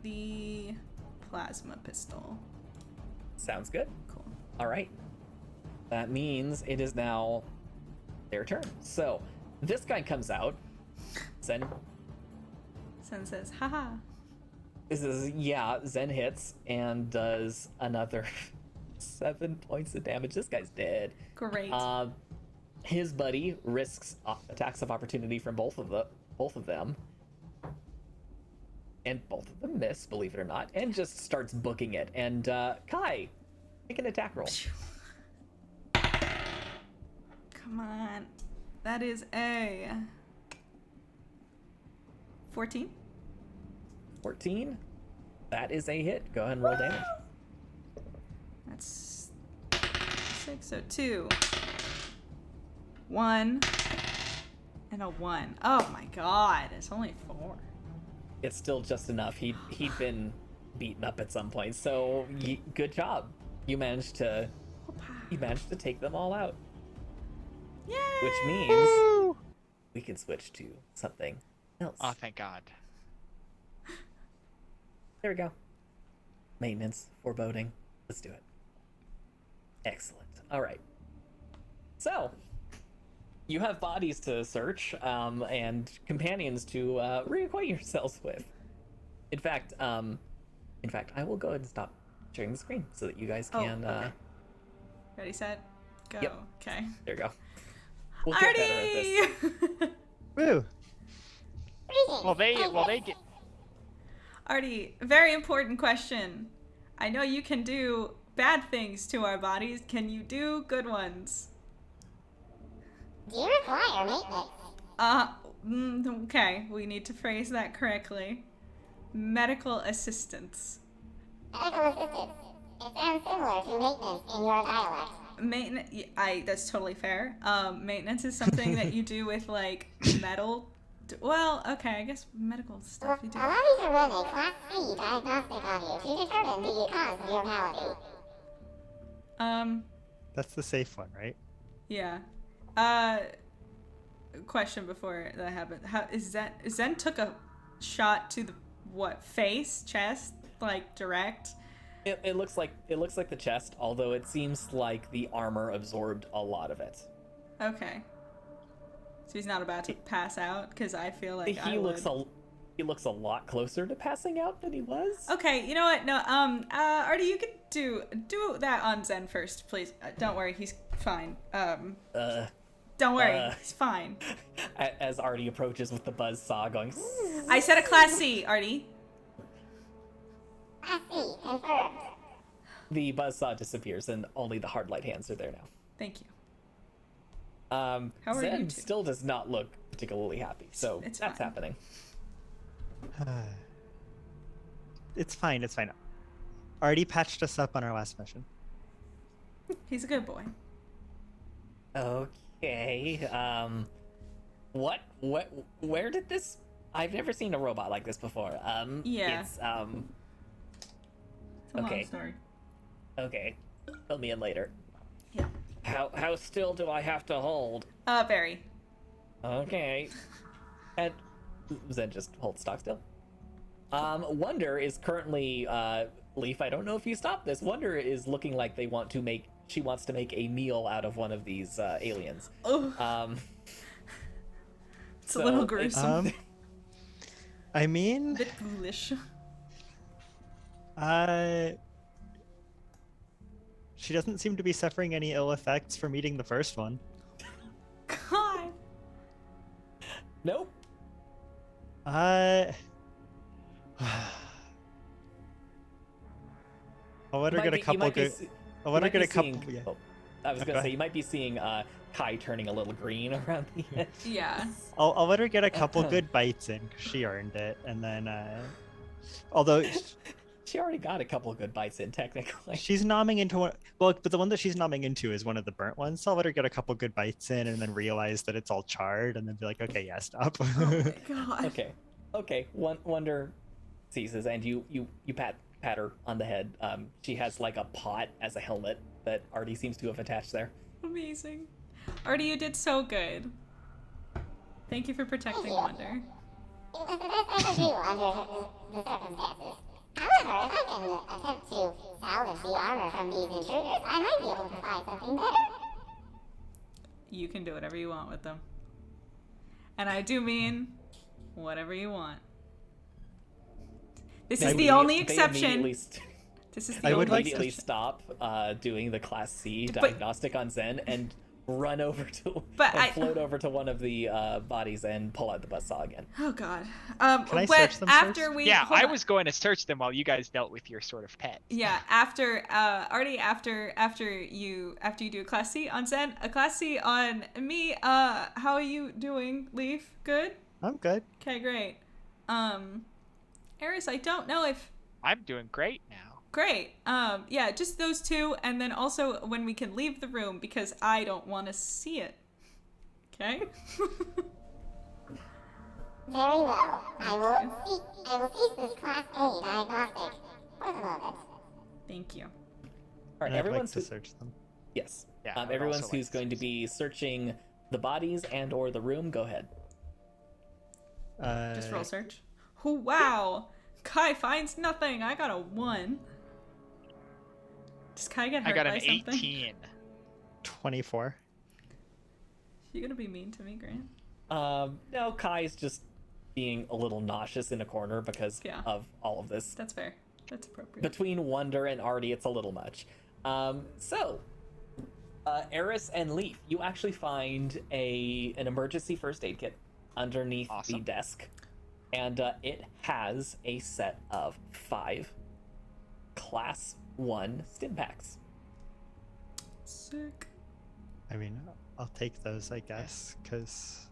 the plasma pistol. Sounds good. Cool. All right. That means it is now their turn. So this guy comes out. Zen. Zen says, haha. Zen hits and does another 7 points of damage. This guy's dead. Great. His buddy risks attacks of opportunity from both of them. And both of them miss, believe it or not, and just starts booking it. And Kai, make an attack roll. Come on. That is a 14. 14. That is a hit. Go ahead and roll damage. That's 6, so 2. 1. And a 1. Oh my god, it's only 4. It's still just enough. He'd been beaten up at some point. So good job. You managed to take them all out. Yay! Which means we can switch to something else. Oh, thank God. There we go. Maintenance, foreboding. Let's do it. Excellent. All right. So, you have bodies to search and companions to reacquaint yourselves with. In fact, I will go ahead and stop sharing the screen so that you guys can. Okay. Ready, set, go. Yep. Okay. There you go. We'll get better at this. Woo! Well, they get. Artie, very important question. I know you can do bad things to our bodies. Can you do good ones? Do you require maintenance? Okay. We need to phrase that correctly. Medical assistance. Medical assistance. It sounds similar to maintenance in your dialect. Maintenance. That's totally fair. Maintenance is something that you do with like metal. Well, okay. I guess medical stuff you do. Allow me to run a Class C diagnostic on you to determine the cause of your malady. That's the safe one, right? Yeah. Question before that happened. How is that? Zen took a shot to the face, chest, like direct. It looks like the chest, although it seems like the armor absorbed a lot of it. Okay. So he's not about to pass out, because I feel like he looks a lot closer to passing out than he was. Okay, you know what? No, Artie, you can do that on Zen first, please. Don't worry, he's fine. Don't worry, he's fine. As Artie approaches with the buzzsaw going. I said a Class C, Artie. Class C, confirmed. The buzzsaw disappears, and only the hard light hands are there now. Thank you. How are you Zen two? still does not look particularly happy, so It's that's fine. happening. It's fine. It's fine. Already patched us up on our last mission. He's a good boy. Okay. Where did this? I've never seen a robot like this before. Yeah. It's It's a Okay. long story. Okay. Fill me in later. Yeah. How still do I have to hold? Very. Okay. And Zen just holds stock still. Wonder is currently Leaf, I don't know if you stopped this. Wonder is looking like she wants to make a meal out of one of these aliens. Oh. It's a little gruesome. I mean, A bit ghoulish. she doesn't seem to be suffering any ill effects from eating the first one. Nope. I want to get a couple good. I want to get a couple. Yeah. I was Go gonna say ahead. you might be seeing Kai turning a little green around the edge. Yeah. I'll let her get a couple good bites in. 'Cause she earned it, and then although She already got a couple good bites in, technically. she's nomming into one, well, but the one that she's nomming into is one of the burnt ones. So I'll let her get a couple good bites in, and then realize that it's all charred, and then be like, okay, yeah, stop. Oh my god. Okay. Wonder ceases, and you pat her on the head. She has like a pot as a helmet that Artie seems to have attached there. Amazing. Artie, you did so good. Thank you for protecting Wonder. It was the best I could do under the circumstances. However, if I can attempt to salvage the armor from these intruders, I might be able to find something better. You can do whatever you want with them. And I do mean whatever you want. This is the only exception. This is the I only would like to- immediately stop doing the Class C But- diagnostic on Zen and run over to float over to one of the bodies and pull out the buzzsaw again. Oh god. Can I but search them after first? we Yeah, hold I on. was going to search them while you guys dealt with your sort of pet. Yeah, after Artie, after you do a Class C on Zen, a Class C on me. How are you doing, Leaf? Good? I'm good. Okay, great. Eris, I don't know if I'm doing great now. great. Yeah, just those two, and then also when we can leave the room because I don't want to see it. Okay? Very well. I will cease this Class A diagnostic for the moment. Thank you. All right, And I'd like everyone's to search them. yes. Yeah, I would Everyone's also like who's to going to be searching the bodies and or the room. Go ahead. Just roll search. Oh, wow. Kai finds nothing. I got a 1. Does Kai get hurt I got by an something? 18. 24. You gonna be mean to me, Grant? No, Kai's just being a little nauseous in a corner because Yeah. of all of this. That's fair. That's appropriate. Between Wonder and Artie, it's a little much. Eris and Leaf, you actually find an emergency first aid kit underneath the Awesome. desk, and it has a set of 5 Class 1 stim packs. Sick. I mean, I'll take those, I guess, because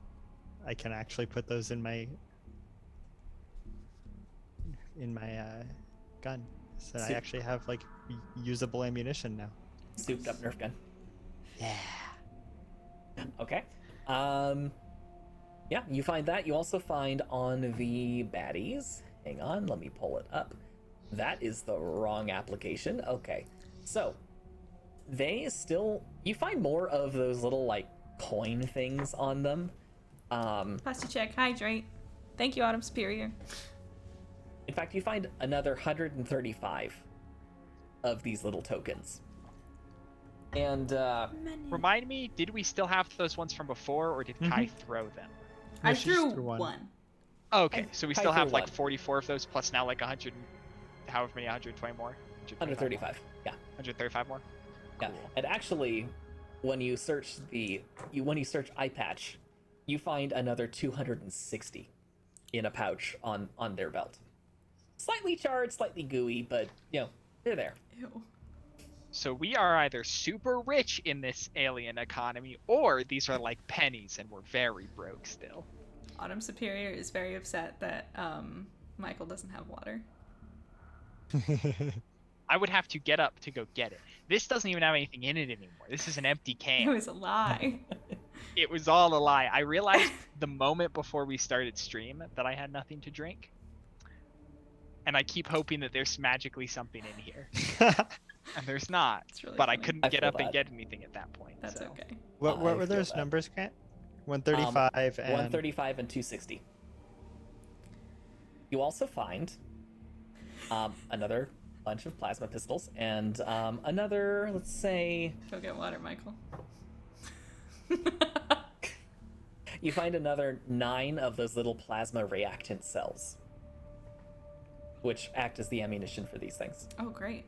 I can actually put those in my gun. So I Super. actually have like usable ammunition now. Souped up Nerf gun. Yeah. Okay. Yeah, you find that. You also find on the baddies. Hang on, let me pull it up. That is the wrong application. Okay. So, you find more of those little, like, coin things on them. Pasta check. Hydrate. Thank you, Autumn Superior. In fact, you find another 135 of these little tokens. And, Remind me, did we still have those ones from before, or did Kai throw them? I she just threw threw one. 1. Okay, so we Kai still threw have like one. 44 of those, plus now like 100, however many, 120 more? 135. Yeah. 135 more? Yeah. Cool. And actually, when you search eye patch, you find another 260 in a pouch on their belt. Slightly charred, slightly gooey, but they're there. Ew. So we are either super rich in this alien economy, or these are like pennies and we're very broke still. Autumn Superior is very upset that Michael doesn't have water. I would have to get up to go get it. This doesn't even have anything in it anymore. This is an empty It can. was a lie. It was all a lie. I realized the moment before we started stream that I had nothing to drink. And I keep hoping that there's magically something in here. And there's not. It's really But I funny. couldn't I get feel up and that. get anything at that point. That's so. okay. What I were feel those that. numbers, Grant? 135 and 135 and 260. You also find another bunch of plasma pistols and another, let's say, Go get water, Michael. you find another 9 of those little plasma reactant cells, which act as the ammunition for these things. Oh, great.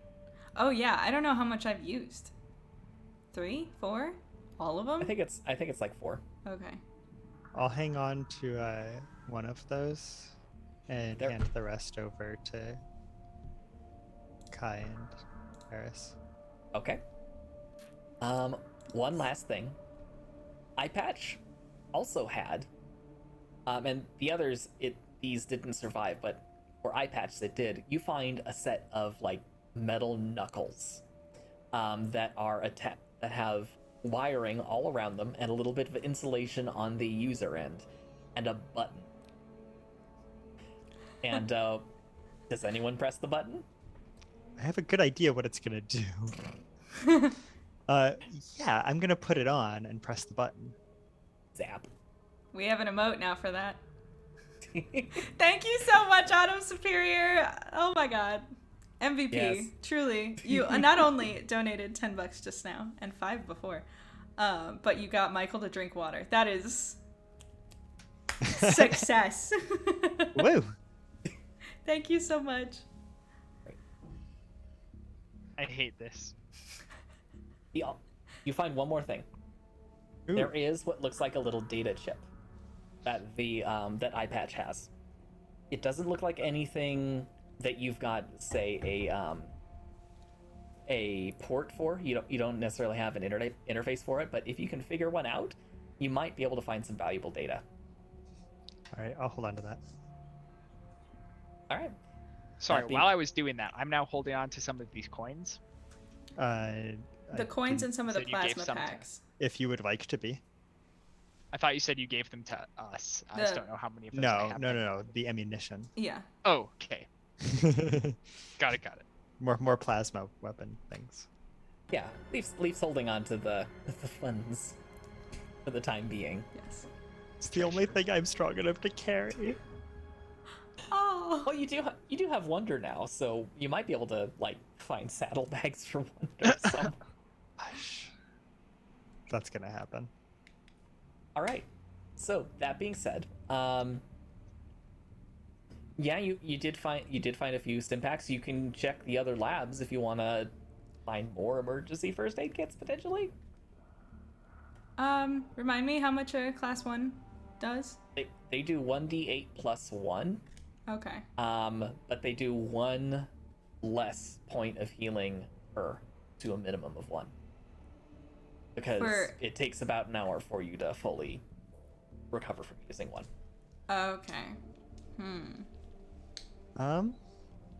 Oh, yeah. I don't know how much I've used. 3? 4? All of them? I think it's like 4. Okay. I'll hang on to one of those and There- hand the rest over to Kai and Eris. Okay. One last thing. Eye patch also had, and the others, these didn't survive, but for eye patch it did. You find a set of like metal knuckles, that are that have wiring all around them and a little bit of insulation on the user end, and a button. And does anyone press the button? I have a good idea what it's gonna do. Yeah, I'm gonna put it on and press the button. Zap. We have an emote now for that. Thank you so much, Autumn Superior. Oh my god. MVP. Yes. Truly. You not only donated $10 just now and 5 before, but you got Michael to drink water. That is success. Woo! Thank you so much. I hate this. You find one more thing. Ooh. There is what looks like a little data chip that the that eye patch has. It doesn't look like anything that you've got, say, a port for. You don't necessarily have an interface for it, but if you can figure one out, you might be able to find some valuable data. All right, I'll hold on to that. All right. Sorry, That being- while I was doing that, I'm now holding on to some of these coins. The coins and some of the So you gave plasma some to- packs. If you would like to be. I thought you said you gave them to us. I just don't know how many of those I No, have. no. The ammunition. Yeah. Oh, okay. Got it. more plasma weapon things. Yeah, Leaf's holding on to the funds for the time being. Yes. It's the only thing I'm strong enough to carry. Oh. Well, you do have Wonder now, so you might be able to like find saddlebags for Wonder. Hush. That's gonna happen. All right. So that being said, yeah, you did find a few stim packs. You can check the other labs if you want to find more emergency first aid kits potentially. Remind me how much a class 1 does? They do 1d8 plus 1. Okay. But they do 1 less point of healing per to a minimum of 1. Because it takes about an hour for you to fully recover from using one. Okay.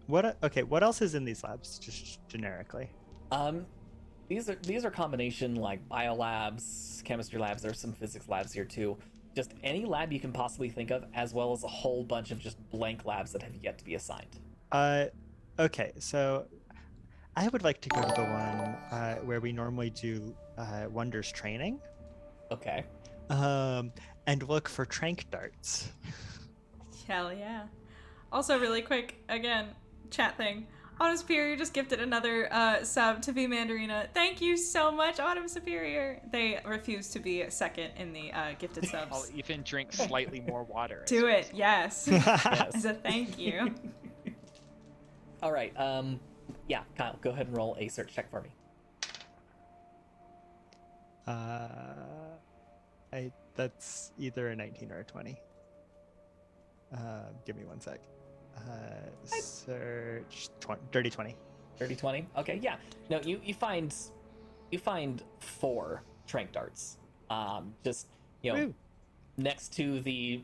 What else is in these labs, just generically? These are combination like biolabs, chemistry labs. There's some physics labs here too. Just any lab you can possibly think of, as well as a whole bunch of just blank labs that have yet to be assigned. Okay, so I would like to go to the one where we normally do Wonders training. Okay. And look for trank darts. Hell yeah. Also, really quick, again, chat thing. Autumn Superior just gifted another sub to V Mandarina. Thank you so much, Autumn Superior. They refuse to be second in the gifted subs. I'll even drink slightly more water. I Do it, suppose. yes. Yes. As a thank you. All right. Yeah, Kyle, go ahead and roll a search check for me. That's either a 19 or a 20. Give me one sec. Search dirty 20. Dirty 20. Okay, yeah. No, you find 4 trank darts. Just Woo. next to the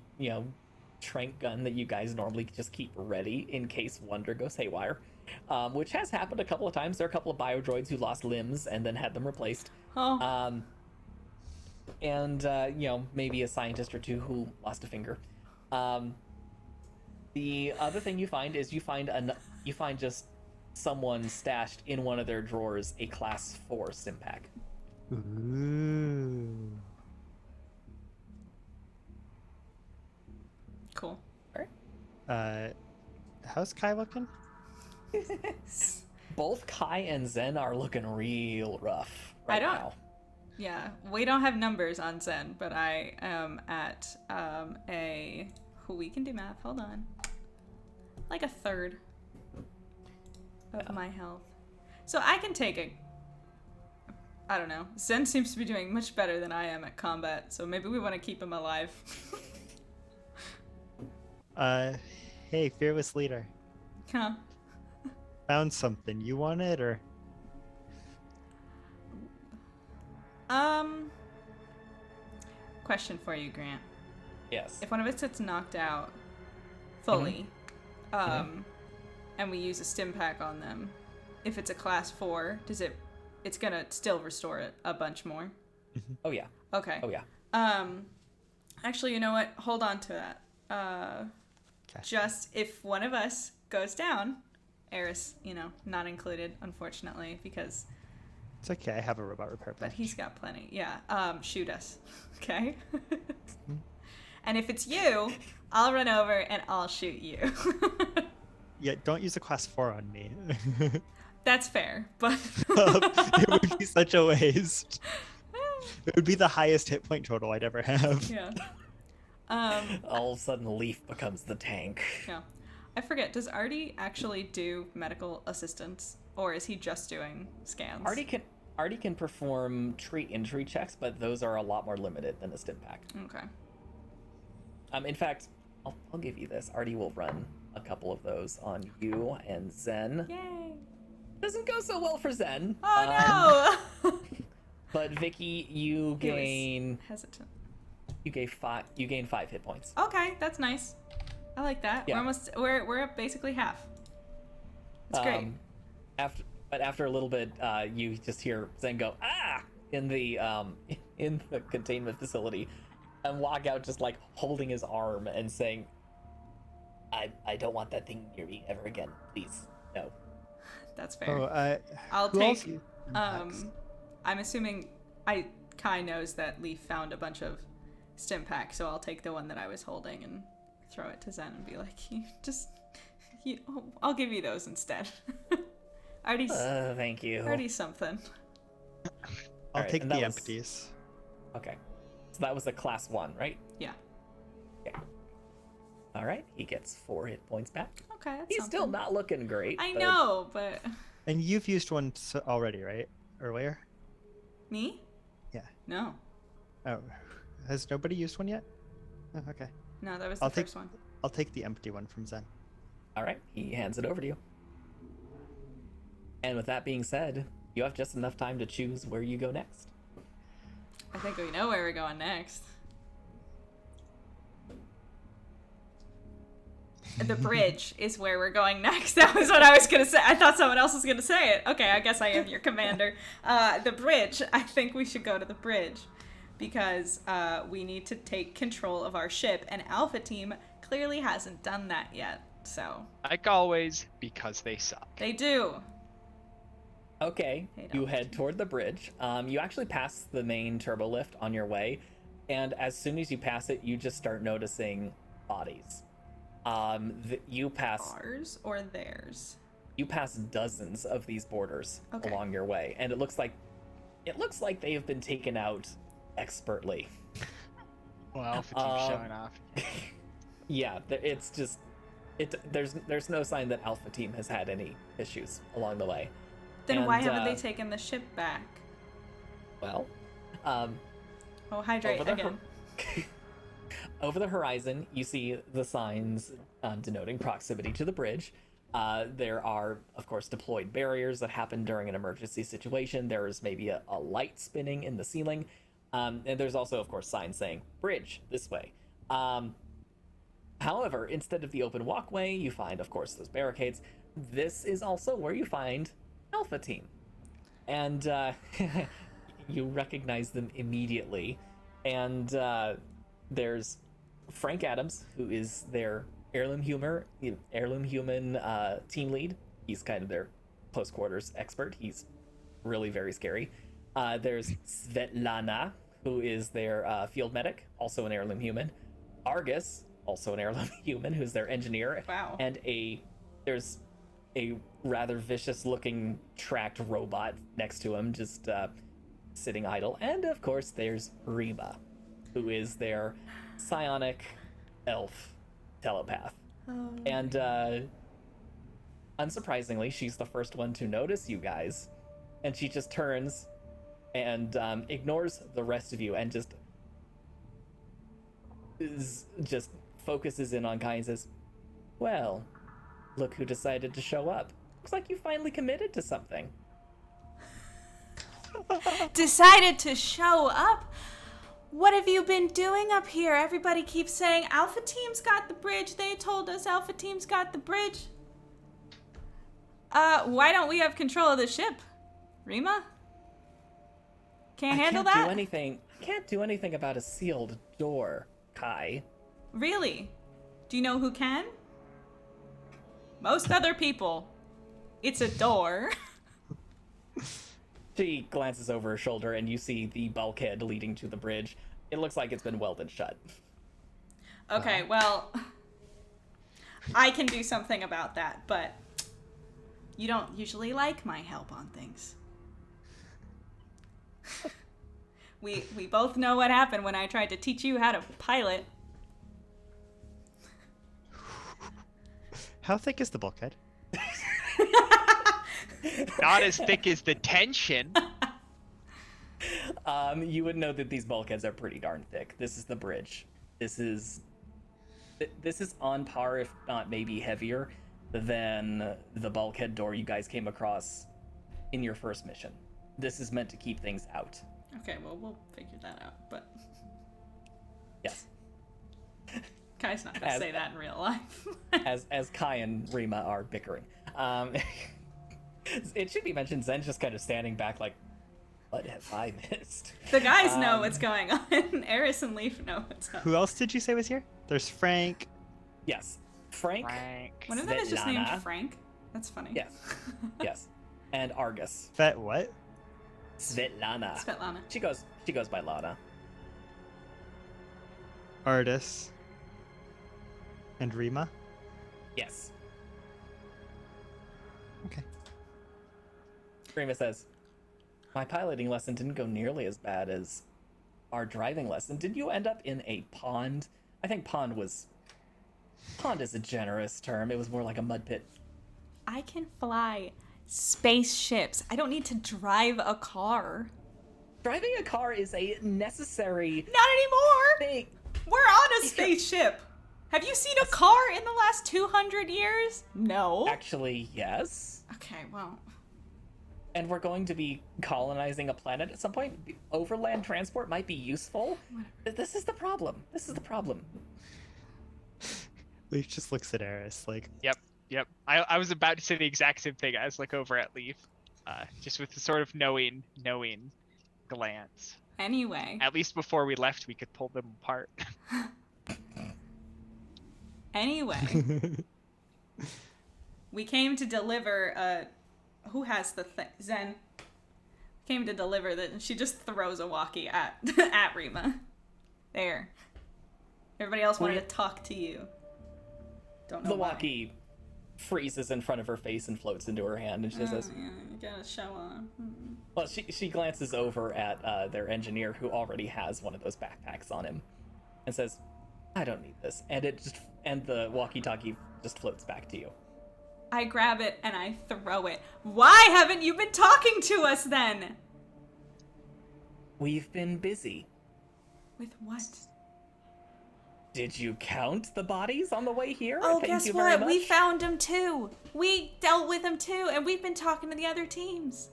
trank gun that you guys normally just keep ready in case Wonder goes haywire, which has happened a couple of times. There are a couple of biodroids who lost limbs and then had them replaced. Oh. And maybe a scientist or two who lost a finger. The other thing you find is you find just someone stashed in one of their drawers a class 4 stim pack. Ooh. Cool. How's Kai looking? Both Kai and Zen are looking real rough right now. Yeah, we don't have numbers on Zen, but I am at we can do math, hold on. Like a third of my health. So I can take I don't know. Zen seems to be doing much better than I am at combat, so maybe we want to keep him alive. Hey, fearless leader. Huh. Found something. You want it, or? Question for you, Grant. Yes. If one of us gets knocked out fully, and we use a stim pack on them, if it's a class 4, it's gonna still restore it a bunch more? Oh yeah. Okay. Oh yeah. Actually, you know what? Hold on to that. Just if one of us goes down, Eris, not included, unfortunately, because... It's okay, I have a robot repair But bench. he's got plenty. Yeah. Shoot us. Okay? And if it's you, I'll run over and I'll shoot you. Yeah, don't use a class 4 on me. That's fair, but... It would be such a waste. It would be the highest hit point total I'd ever have. Yeah. All of a sudden, Leaf becomes the tank. Yeah. I forget, does Artie actually do medical assistance? Or is he just doing scans? Artie can perform treat injury checks, but those are a lot more limited than a stim pack. Okay. In fact, I'll give you this. Artie will run a couple of those on you and Zen. Yay! Doesn't go so well for Zen. Oh no! But Vicky, you He was gain hesitant. you gain 5 hit points. Okay, that's nice. I like that. Yeah. We're at basically half. It's great. After a little bit, you just hear Zen go ah in the containment facility, and walk out just like holding his arm and saying, "I don't want that thing near me ever again. Please, no." That's fair. Oh, I'll who else take. used impacts? I'm assuming Kai knows that Leaf found a bunch of stim packs, so I'll take the one that I was holding and throw it to Zen and be like, I'll give you those instead. Thank you. Already something. I'll Alright, take and the that was- empties. Okay, so that was a class 1, right? Yeah. Okay. All right, he gets 4 hit points back. Okay, that's He's something. still not looking great. I but- know, but And you've used one already, right? Earlier? me? Yeah. No, Oh, has nobody used one yet? Oh, okay. no, that was the I'll take- first one. I'll take the empty one from Zen. All right, he hands it over to you. And with that being said, you have just enough time to choose where you go next. I think we know where we're going next. The bridge is where we're going next. That was what I was gonna say. I thought someone else was gonna say it. Okay, I guess I am your commander. The bridge. I think we should go to the bridge because we need to take control of our ship, and Alpha Team clearly hasn't done that yet. So Like always, because they suck. they do. Okay, Hey, you don't. head toward the bridge. You actually pass the main turbo lift on your way, and as soon as you pass it, you just start noticing bodies. You pass Ours or theirs? dozens of these borders Okay. along your way, and it looks like they have been taken out expertly. Well, Alpha Team's showing off. Yeah, it's just there's no sign that Alpha Team has had any issues along the way. Then why And, haven't they taken the ship back? Well, Oh, hydrate over the again. over the horizon, you see the signs denoting proximity to the bridge. There are, of course, deployed barriers that happen during an emergency situation. There is maybe a light spinning in the ceiling. And there's also, of course, signs saying, bridge, this way. However, instead of the open walkway, you find, of course, those barricades. This is also where you find Alpha Team. And you recognize them immediately. And there's Frank Adams, who is their heirloom human team lead. He's kind of their close quarters expert. He's really very scary. There's Svetlana, who is their field medic, also an heirloom human. Argus, also an heirloom human, who's their engineer. Wow. And there's a rather vicious-looking tracked robot next to him, just sitting idle. And of course, there's Reba, who is their psionic elf telepath. Oh. And unsurprisingly, she's the first one to notice you guys, and she just turns and ignores the rest of you and just focuses in on Kai and says, "Well, look who decided to show up. Looks like you finally committed to something." Decided to show up? What have you been doing up here? Everybody keeps saying Alpha Team's got the bridge. They told us Alpha Team's got the bridge. Why don't we have control of the ship? Rima? Can't handle that? Can't do anything about a sealed door, Kai. Really? Do you know who can? Most other people. It's a door. She glances over her shoulder and you see the bulkhead leading to the bridge. It looks like it's been welded shut. Okay, well, I can do something about that, but you don't usually like my help on things. We both know what happened when I tried to teach you how to pilot. How thick is the bulkhead? Not as thick as the tension. You would know that these bulkheads are pretty darn thick. This is the bridge. This is on par, if not maybe heavier, than the bulkhead door you guys came across in your first mission. This is meant to keep things out. Okay, well, we'll figure that out, but... Yes. Kai's not gonna say that in real life. as Kai and Rima are bickering. It should be mentioned Zen's just kind of standing back like, what have I missed? The guys know what's going on. Eris and Leaf know what's up. Who else did you say was here? There's Frank. Yes. Frank. One of them is just named Svetlana. Frank. That's funny. Yes. Yes. And Argus. What? Svetlana. Svetlana. She goes by Lana. Artis. And Rima? Yes. Okay. Rima says, "My piloting lesson didn't go nearly as bad as our driving lesson. Did you end up in a pond?" I think pond is a generous term. It was more like a mud pit. I can fly spaceships. I don't need to drive a car. Driving a car is a necessary Not anymore! thing. We're on a spaceship! Have you seen a car in the last 200 years? No. Actually, yes. Okay, well... And we're going to be colonizing a planet at some point. Overland transport might be useful. This is the problem. Leaf just looks at Eris like, Yep. I was about to say the exact same thing. I was like over at Leaf, just with the sort of knowing glance. Anyway. At least before we left, we could pull them apart. Anyway. We came to deliver, who has the thing? Zen. Came to deliver that, and she just throws a walkie at Rima. There. Everybody else wanted to talk to you. Don't know The why. walkie freezes in front of her face and floats into her hand, and she says, Yeah, you gotta show on. well, she glances over at their engineer, who already has one of those backpacks on him, and says, "I don't need this." And the walkie-talkie just floats back to you. I grab it and I throw it. Why haven't you been talking to us then? We've been busy. With what? Did you count the bodies on the way here? Oh, Thank guess you very what? We much. found them too. We dealt with them too, and we've been talking to the other teams.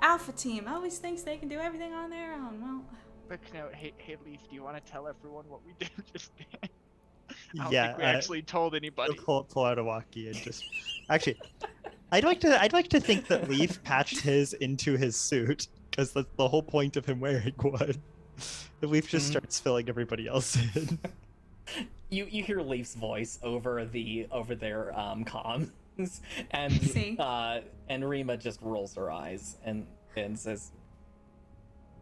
Alpha Team always thinks they can do everything on their own. Well, Quick note, hey Leaf, do you want to tell everyone what we did just then? I don't yeah, think we actually told anybody. pull out a walkie and just. Actually, I'd like to think that Leaf patched his into his suit, because that's the whole point of him wearing one. The Leaf just starts filling everybody else in. You hear Leaf's voice over their comms, and See? And Rima just rolls her eyes and says,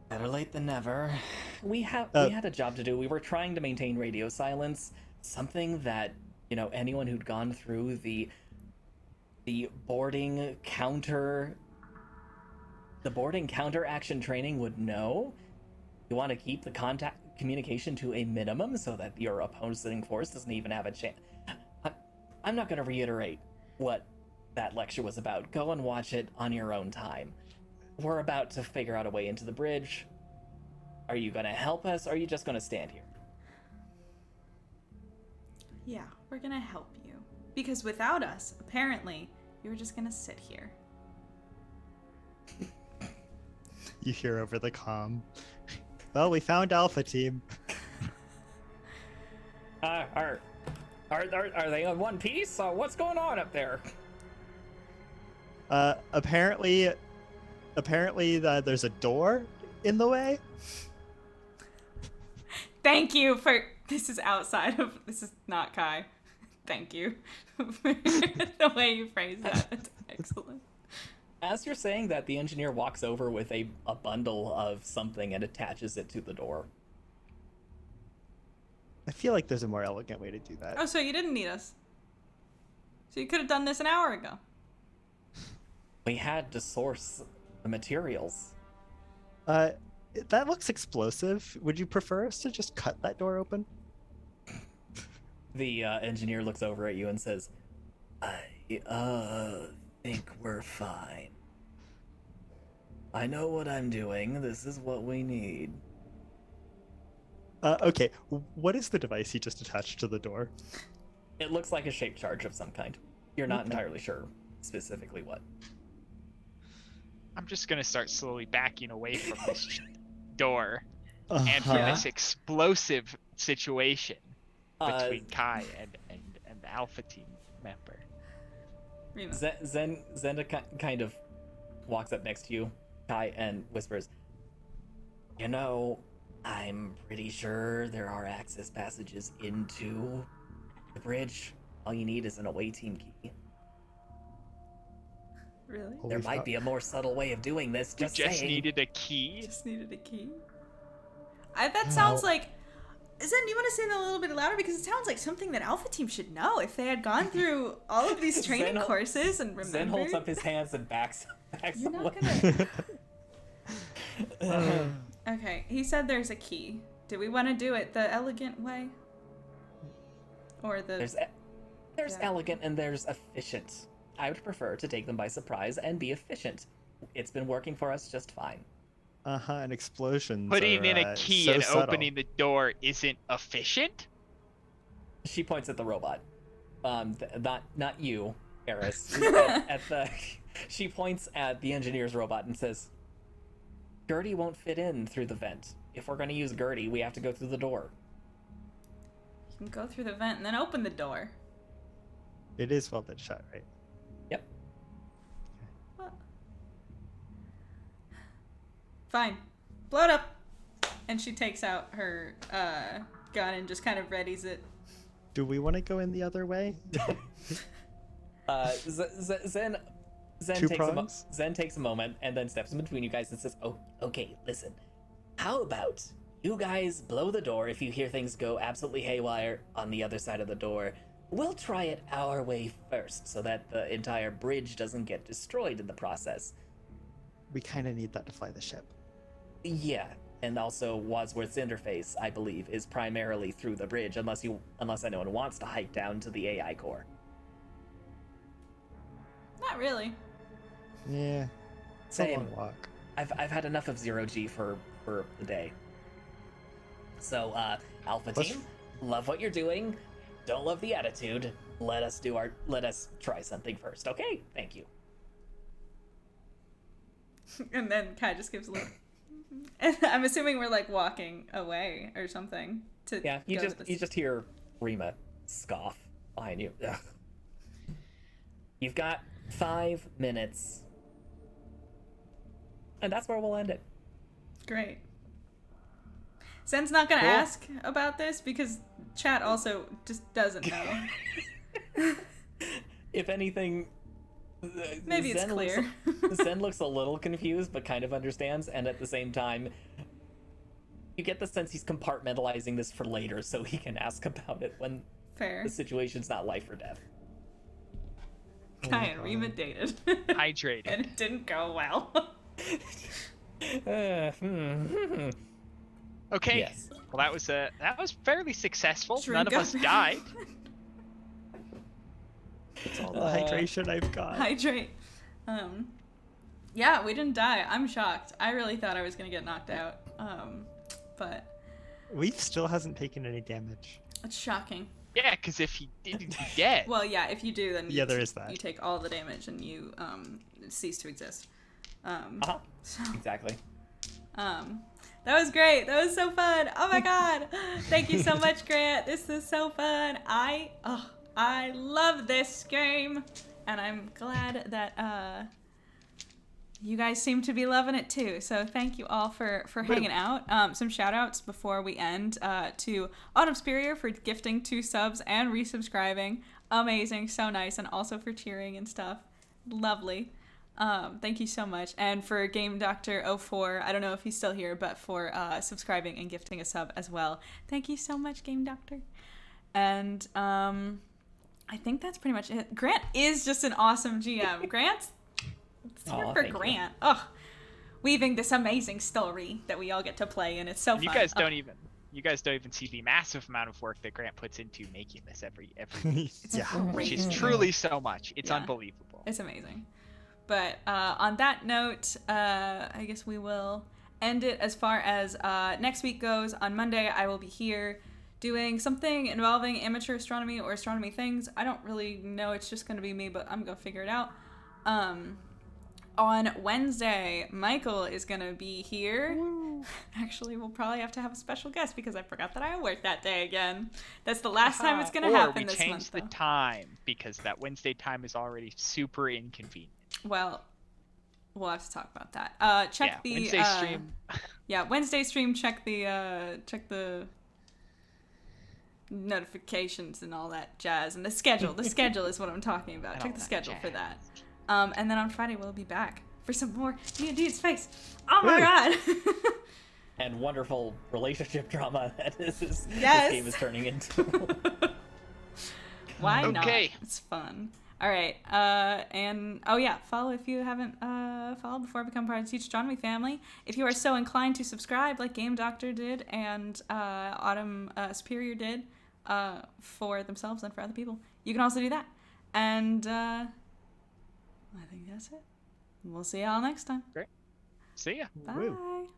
"Better late than never. We had a job to do. We were trying to maintain radio silence, something that anyone who'd gone through the boarding counter action training would know. You want to keep the communication to a minimum so that your opposing force doesn't even have a chance." I'm not going to reiterate what that lecture was about. Go and watch it on your own time. we're about to figure out a way into the bridge. Are you gonna help us, or are you just gonna stand here? Yeah, we're gonna help you. Because without us, apparently, you were just gonna sit here. You hear over the comm. Well, we found Alpha Team. Are they in one piece? What's going on up there? Apparently there's a door in the way. Thank you for... This is not Kai. Thank you for the way you phrased that. It's excellent. As you're saying that, the engineer walks over with a bundle of something and attaches it to the door. I feel like there's a more elegant way to do that. Oh, so you didn't need us. So you could have done this an hour ago. We had to source the materials. That looks explosive. Would you prefer us to just cut that door open? The engineer looks over at you and says, I think we're fine. I know what I'm doing. This is what we need. Okay. What is the device he just attached to the door? It looks like a shape charge of some kind. You're not Okay. entirely sure specifically what. I'm just gonna start slowly backing away from this door and from this explosive situation between Kai and the Alpha Team member. Rima. Zenda kind of walks up next to you, Kai, and whispers, you know, I'm pretty sure there are access passages into the bridge. All you need is an away team key. Really? Holy There might fuck. be a more subtle way of doing this, We just just saying. needed a key. Just needed a key. That sounds like... Zen, you want to say that a little bit louder? Because it sounds like something that Alpha Team should know if they had gone through all of these training Zen- courses and remembered. Zen holds up his hands and backs You're not away. gonna... Okay, he said there's a key. Do we want to do it the elegant way? Or the... There's Yeah. elegant and there's efficient. I would prefer to take them by surprise and be efficient. It's been working for us just fine. And explosions. Putting are, in a key so and subtle. opening the door isn't efficient? She points at the robot. Not you, Eris. She points at the engineer's robot and says, Gertie won't fit in through the vent. If we're going to use Gertie, we have to go through the door. You can go through the vent and then open the door. It is welded shut, right? Yep. What? Fine. Blow it up. And she takes out her gun and just kind of readies it. Do we want to go in the other way? Zen Two takes prongs? Zen takes a moment and then steps in between you guys and says, "Oh, okay, listen. How about you guys blow the door if you hear things go absolutely haywire on the other side of the door? We'll try it our way first so that the entire bridge doesn't get destroyed in the process." We kind of need that to fly the ship. Yeah, and also Wadsworth's interface, I believe, is primarily through the bridge, unless anyone wants to hike down to the AI core. Not really. Yeah. It's a Same. long walk. I've had enough of 0G for the day. So, Alpha Let's- Team, love what you're doing. Don't love the attitude. Let us try something first, okay? Thank you. And then Kai just gives a look. And I'm assuming we're like walking away or something to Yeah, you go to this- just hear Rima scoff behind you. Ugh. You've got 5 minutes. And that's where we'll end it. Great. Zen's not gonna Cool. ask about this because chat also just doesn't know. If anything, Maybe it's clear. Zen looks a little confused, but kind of understands, and at the same time, you get the sense he's compartmentalizing this for later, so he can ask about it when Fair. the situation's not life or death. Kai and Rima dated. Hydrated. And it didn't go well. Okay. Yes. Well, that was fairly successful. Drink None of up. us died. It's all the hydration I've got. Hydrate. Yeah, we didn't die. I'm shocked. I really thought I was gonna get knocked out. But Weave still hasn't taken any damage. it's shocking. Yeah, because if he did, he'd be dead. Well, yeah, if you do, then Yeah, there is that. you take all the damage and you cease to exist. So, Exactly. that was great. That was so fun. Oh my god. Thank you so much, Grant. This is so fun. I love this game, and I'm glad that you guys seem to be loving it too. So thank you all for hanging out. Some shout outs before we end to Autumn Superior for gifting 2 subs and resubscribing. Amazing, so nice, and also for cheering and stuff. Lovely. Thank you so much. And for Game Doctor 04, I don't know if he's still here, but for subscribing and gifting a sub as well. Thank you so much, Game Doctor. And I think that's pretty much it. Grant is just an awesome GM. Grant's here for thank you. Grant. Oh, weaving this amazing story that we all get to play, and it's so And fun. you guys don't even see the massive amount of work that Grant puts into making this every It's Yeah. which is crazy. truly so much. It's Yeah. unbelievable. It's amazing. But on that note, I guess we will end it as far as next week goes. On Monday, I will be here doing something involving amateur astronomy or astronomy things. I don't really know. It's just going to be me, but I'm going to figure it out. On Wednesday, Michael is going to be here. Woo. Actually, we'll probably have to have a special guest because I forgot that I work that day again. That's the last time it's going to happen this month. Or we changed the time because that Wednesday time is already super inconvenient. Well, we'll have to talk about that. Check the Wednesday stream. Yeah, Wednesday stream. Check the notifications and all that jazz, and the schedule. The schedule is what I'm talking about. And Check all the that schedule for jazz. that. And then on Friday we'll be back for some more D&D Space. Oh my god! And wonderful relationship drama that this Yes. game is turning into. Why not? Okay. It's fun. All right. And oh yeah, follow if you haven't followed before, become part of the Teach Astronomy family. If you are so inclined to subscribe, like Game Doctor did and Autumn Superior did, for themselves and for other people, you can also do that. And I think that's it. We'll see y'all next time. Great. See ya. Bye. Woo.